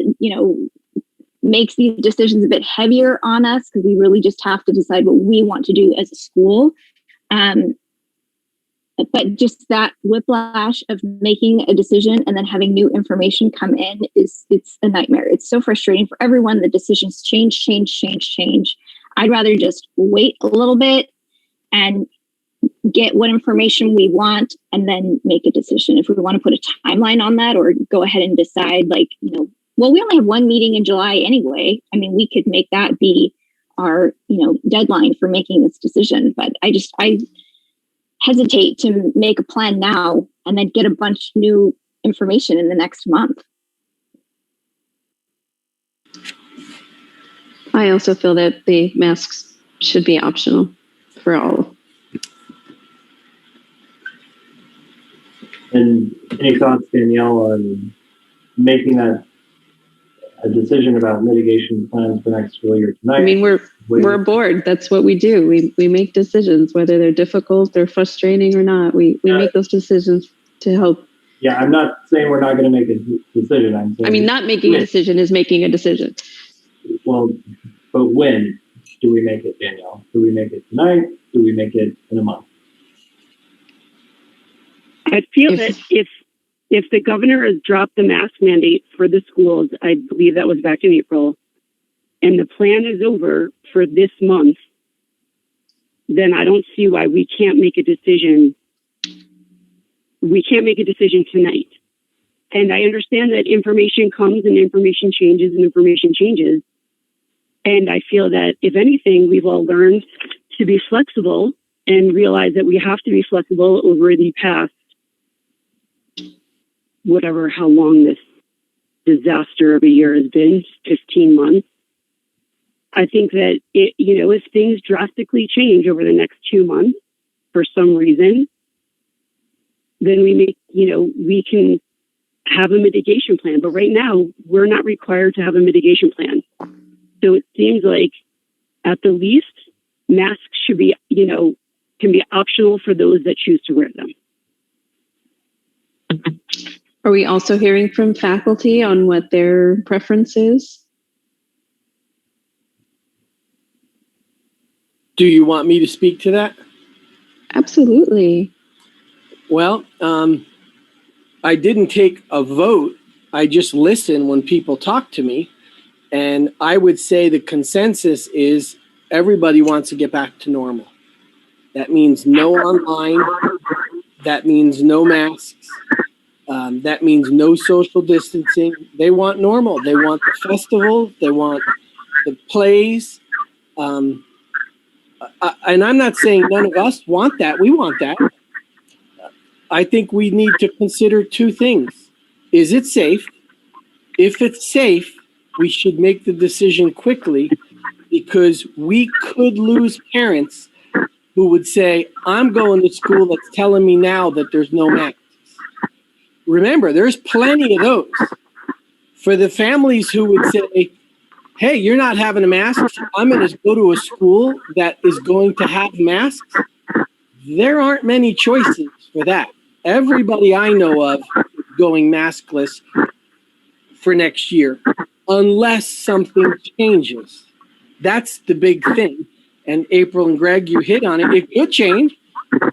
makes these decisions a bit heavier on us because we really just have to decide what we want to do as a school. But just that whiplash of making a decision and then having new information come in it's a nightmare. It's so frustrating for everyone. The decisions change. I'd rather just wait a little bit and get what information we want and then make a decision. If we want to put a timeline on that or go ahead and decide well, we only have one meeting in July anyway. I mean, we could make that be our, deadline for making this decision. But I hesitate to make a plan now and then get a bunch of new information in the next month. I also feel that the masks should be optional for all. And any thoughts, Danielle, on making that a decision about mitigation plans for next school year tonight? I mean, we're a board. That's what we do. We make decisions, whether they're difficult or frustrating or not. We make those decisions to help. Yeah, I'm not saying we're not going to make a decision. I'm saying, not making a decision is making a decision. Well, but when do we make it, Danielle? Do we make it tonight? Do we make it in a month? I feel that if the governor has dropped the mask mandate for the schools, I believe that was back in April, and the plan is over for this month, then I don't see why we can't make a decision. We can't make a decision tonight. And I understand that information comes and information changes and information changes. And I feel that if anything, we've all learned to be flexible and realize that we have to be flexible over the past how long this disaster of a year has been, 15 months. I think that if things drastically change over the next 2 months for some reason, then we can have a mitigation plan. But right now, we're not required to have a mitigation plan. So it seems like at the least, masks should be, can be optional for those that choose to wear them. Are we also hearing from faculty on what their preference is? Do you want me to speak to that? Absolutely. Well, I didn't take a vote. I just listen when people talk to me. And I would say the consensus is everybody wants to get back to normal. That means no online. That means no masks. That means no social distancing. They want normal. They want the festival. They want the plays. And I'm not saying none of us want that. We want that. I think we need to consider two things. Is it safe? If it's safe, we should make the decision quickly because we could lose parents who would say, I'm going to school that's telling me now that there's no masks. Remember, there's plenty of those. For the families who would say, hey, you're not having a mask, I'm going to go to a school that is going to have masks. There aren't many choices for that. Everybody I know of is going maskless for next year, unless something changes. That's the big thing. And April and Greg, you hit on it. It could change.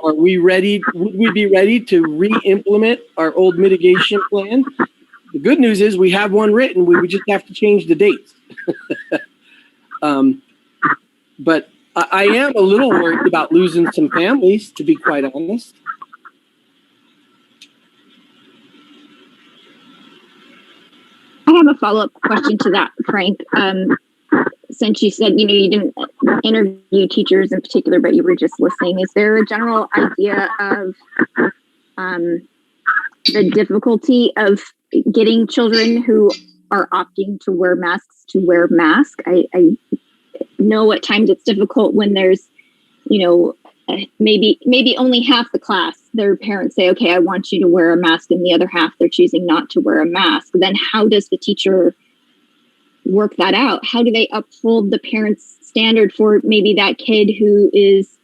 Are we ready? Would we be ready to re-implement our old mitigation plan? The good news is we have one written. We would just have to change the dates. But I am a little worried about losing some families, to be quite honest. I have a follow-up question to that, Frank. Since you said, you didn't interview teachers in particular, but you were just listening, is there a general idea of the difficulty of getting children who are opting to wear masks to wear masks? I know at times it's difficult when there's, maybe only half the class, their parents say, okay, I want you to wear a mask, and the other half, they're choosing not to wear a mask. Then how does the teacher work that out? How do they uphold the parent's standard for maybe that kid who is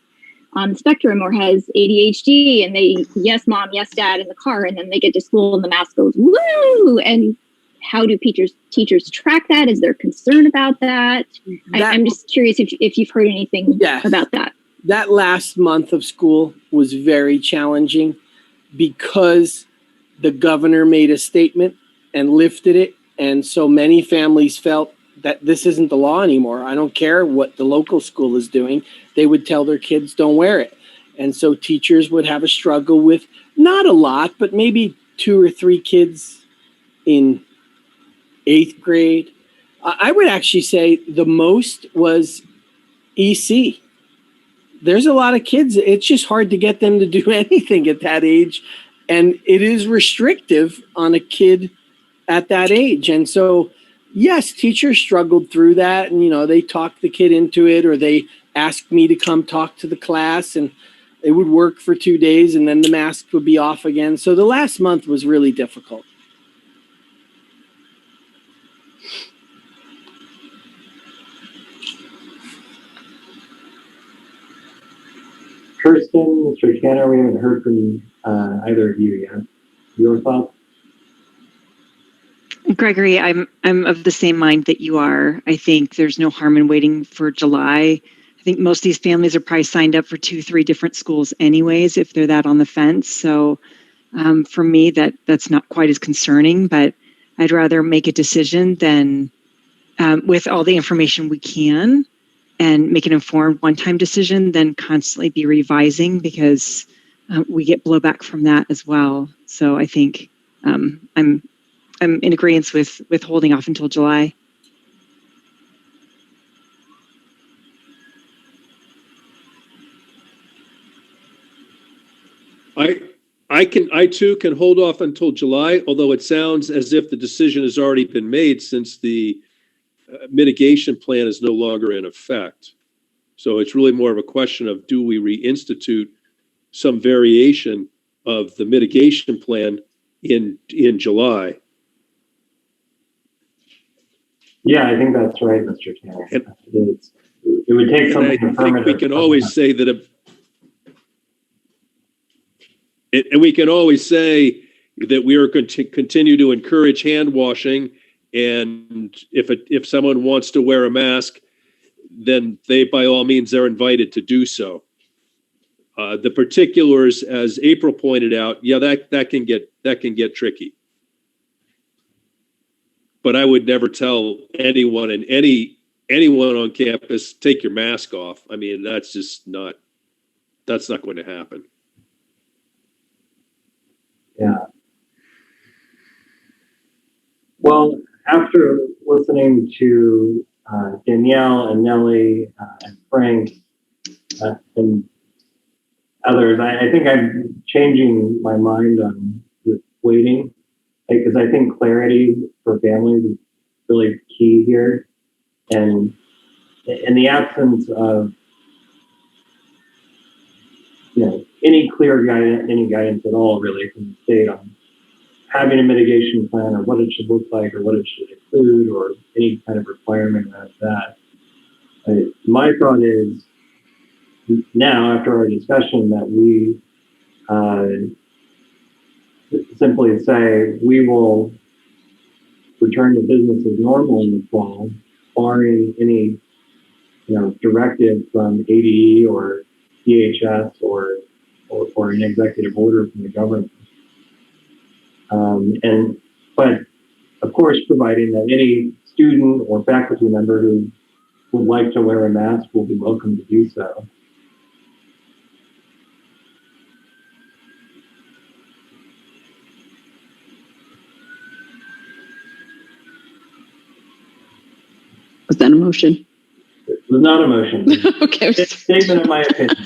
on the spectrum or has ADHD and they, yes, mom, yes, dad in the car, and then they get to school and the mask goes, woo! And how do teachers track that? Is there concern about that? I'm just curious if you've heard anything about that. That last month of school was very challenging because the governor made a statement and lifted it. And so many families felt that this isn't the law anymore. I don't care what the local school is doing. They would tell their kids, don't wear it. And so teachers would have a struggle with not a lot, but maybe 2 or 3 kids in 8th grade. I would actually say the most was EC. There's a lot of kids. It's just hard to get them to do anything at that age. And it is restrictive on a kid at that age. And so, yes, teachers struggled through that. And, they talked the kid into it, or they asked me to come talk to the class, and it would work for 2 days and then the mask would be off again. So the last month was really difficult. Kirsten, Mr. Tanner, we haven't heard from either of you yet. Your thoughts? Gregory, I'm of the same mind that you are. I think there's no harm in waiting for July. I think most of these families are probably signed up for 2-3 different schools anyways, if they're that on the fence. So for me, that's not quite as concerning, but I'd rather make a decision than with all the information we can and make an informed one-time decision than constantly be revising, because we get blowback from that as well. So I think I'm in agreement with holding off until July. I too can hold off until July, although it sounds as if the decision has already been made since the mitigation plan is no longer in effect. So it's really more of a question of, do we reinstitute some variation of the mitigation plan in July? Yeah, I think that's right, Mr. Tanner. It would take something affirmative. I think we can always say that and we can always say that we are going to continue to encourage hand washing, and if someone wants to wear a mask, then they, by all means, they're invited to do so. The particulars, as April pointed out, yeah, that can get tricky. But I would never tell anyone on campus, take your mask off. I mean, that's not going to happen. Yeah. Well, after listening to Danielle and Nellie and Frank and others, I think I'm changing my mind on this waiting, because I think clarity for families is really key here. And in the absence of any clear guidance, any guidance at all, really, from the state on having a mitigation plan or what it should look like or what it should include or any kind of requirement of that. My thought is now, after our discussion, that we simply say we will return to business as normal in the fall, barring any directive from ADE or DHS or an executive order from the government. But of course, providing that any student or faculty member who would like to wear a mask will be welcome to do so. Was that a motion? It was not a motion. Okay. It's a statement of my opinion.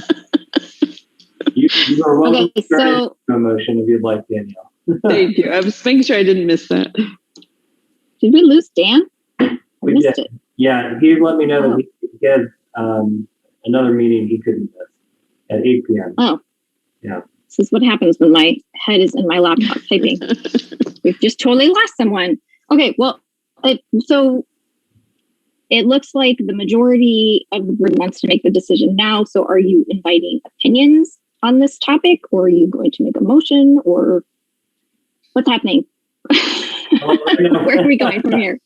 You are welcome Okay, to turn it so into a motion if you'd like, Danielle. Thank you. I was making sure I didn't miss that. did we lose Dan? I We missed did. it. Yeah, he let me know that he had another meeting he couldn't miss at 8 p.m. Oh. Yeah. This is what happens when my head is in my laptop typing. We've just totally lost someone. Okay, well, so it looks like the majority of the board wants to make the decision now. So are you inviting opinions on this topic, or are you going to make a motion, or what's happening? Where are we going from here?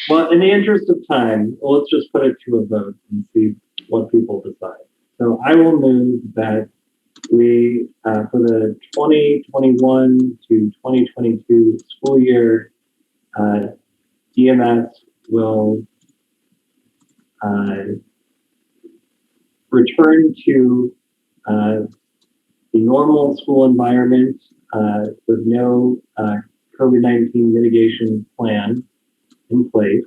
Well, in the interest of time, let's just put it to a vote and see what people decide. So I will move that we, for the 2021 to 2022 school year, EMS will return to the normal school environment with no COVID-19 mitigation plan in place,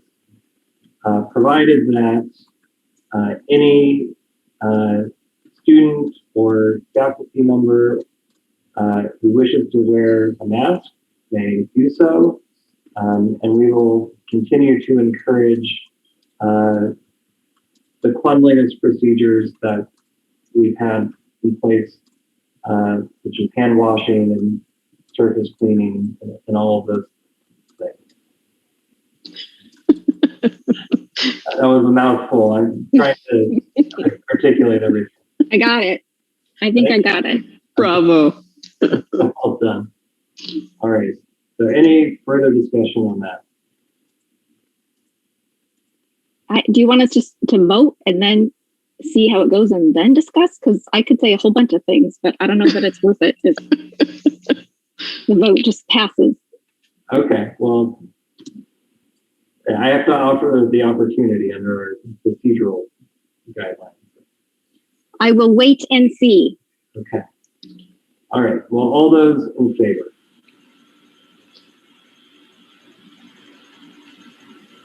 provided that any student or faculty member who wishes to wear a mask may do so, and we will continue to encourage the cleanliness procedures that we've had in place, which is hand washing and surface cleaning and all of those things. That was a mouthful. I'm trying to articulate everything. I got it. I think I got it. Bravo. All done. All right. So any further discussion on that? Do you want us just to vote and then see how it goes and then discuss? Because I could say a whole bunch of things, but I don't know that it's worth it if the vote just passes. Okay. Well, I have to offer the opportunity under our procedural guidelines. I will wait and see. Okay. All right. Well, all those in favor?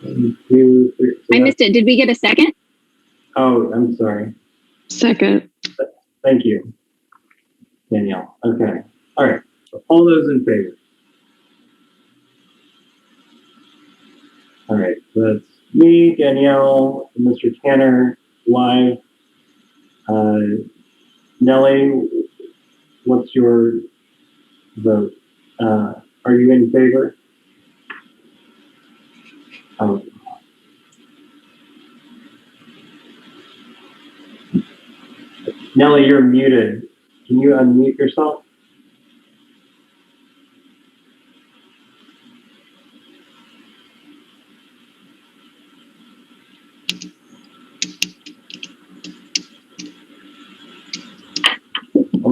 1, 2, 3. I missed it. Did we get a second? Oh, I'm sorry. Second. Thank you, Danielle. Okay. All right. So all those in favor? All right. So that's me, Danielle, and Mr. Tanner live. Nellie, what's your vote? Are you in favor? Oh. Nellie, you're muted. Can you unmute yourself?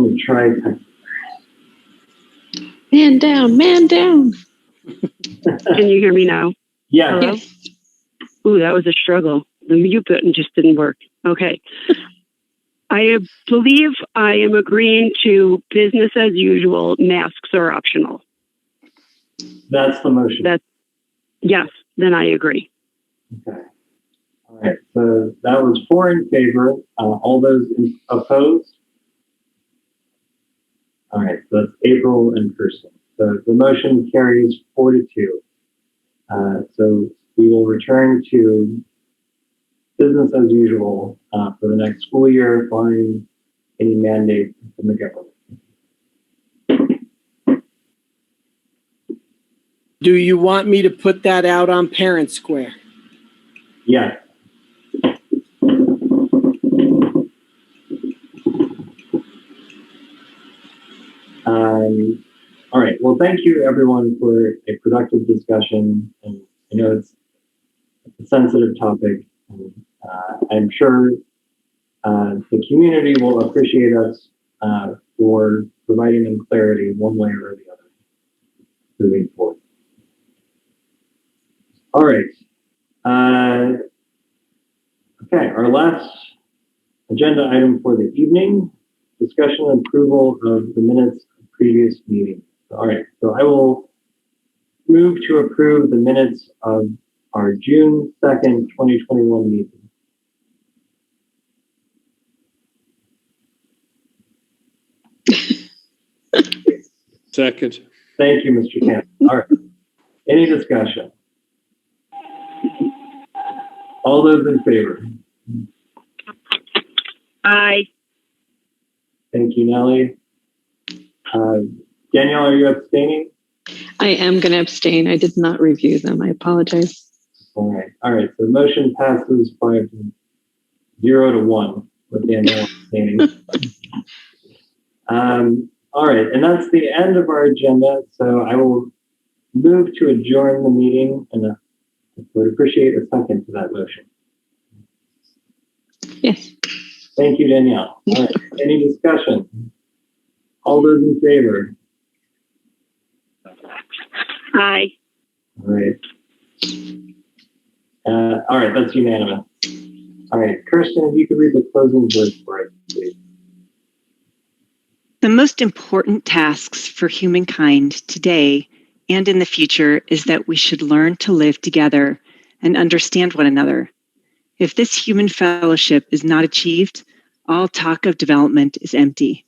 Let me try. Man down, man down. Can you hear me now? Yeah. Hello? Ooh, that was a struggle. The mute button just didn't work. Okay. I believe I am agreeing to business as usual. Masks are optional. That's the motion. Yes, then I agree. Okay. All right. So that was 4 in favor. All those opposed? All right. So that's April and Kirsten. So the motion carries 4-2. So we will return to business as usual for the next school year, barring any mandate from the government. Do you want me to put that out on Parent Square? Yes. All right. Well, thank you everyone for a productive discussion. And I know it's a sensitive topic. And, I'm sure the community will appreciate us for providing them clarity one way or the other moving forward. All right. Okay, our last agenda item for the evening, discussion and approval of the minutes of previous meetings. All right, so I will move to approve the minutes of our June 2nd, 2021 meeting. Second. Thank you, Mr. Camp. All right, any discussion? All those in favor? Aye. Thank you, Nellie. Danielle, are you abstaining? I am going to abstain. I did not review them. I apologize. All right. All right. So the motion passes 5-0 with Danielle abstaining. All right. And that's the end of our agenda. So I will move to adjourn the meeting, and I would appreciate a second to that motion. Yes. Thank you, Danielle. All right. Any discussion? All those in favor? Aye. All right. All right, that's unanimous. All right, Kirsten, if you could read the closing words for us, please. The most important tasks for humankind today and in the future is that we should learn to live together and understand one another. If this human fellowship is not achieved, all talk of development is empty.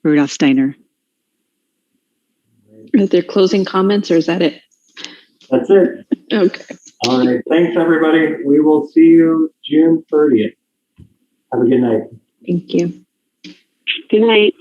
Rudolf Steiner. Are there closing comments or is that it? That's it. Okay. All right, thanks everybody. We will see you June 30th. Have a good night. Thank you. Good night.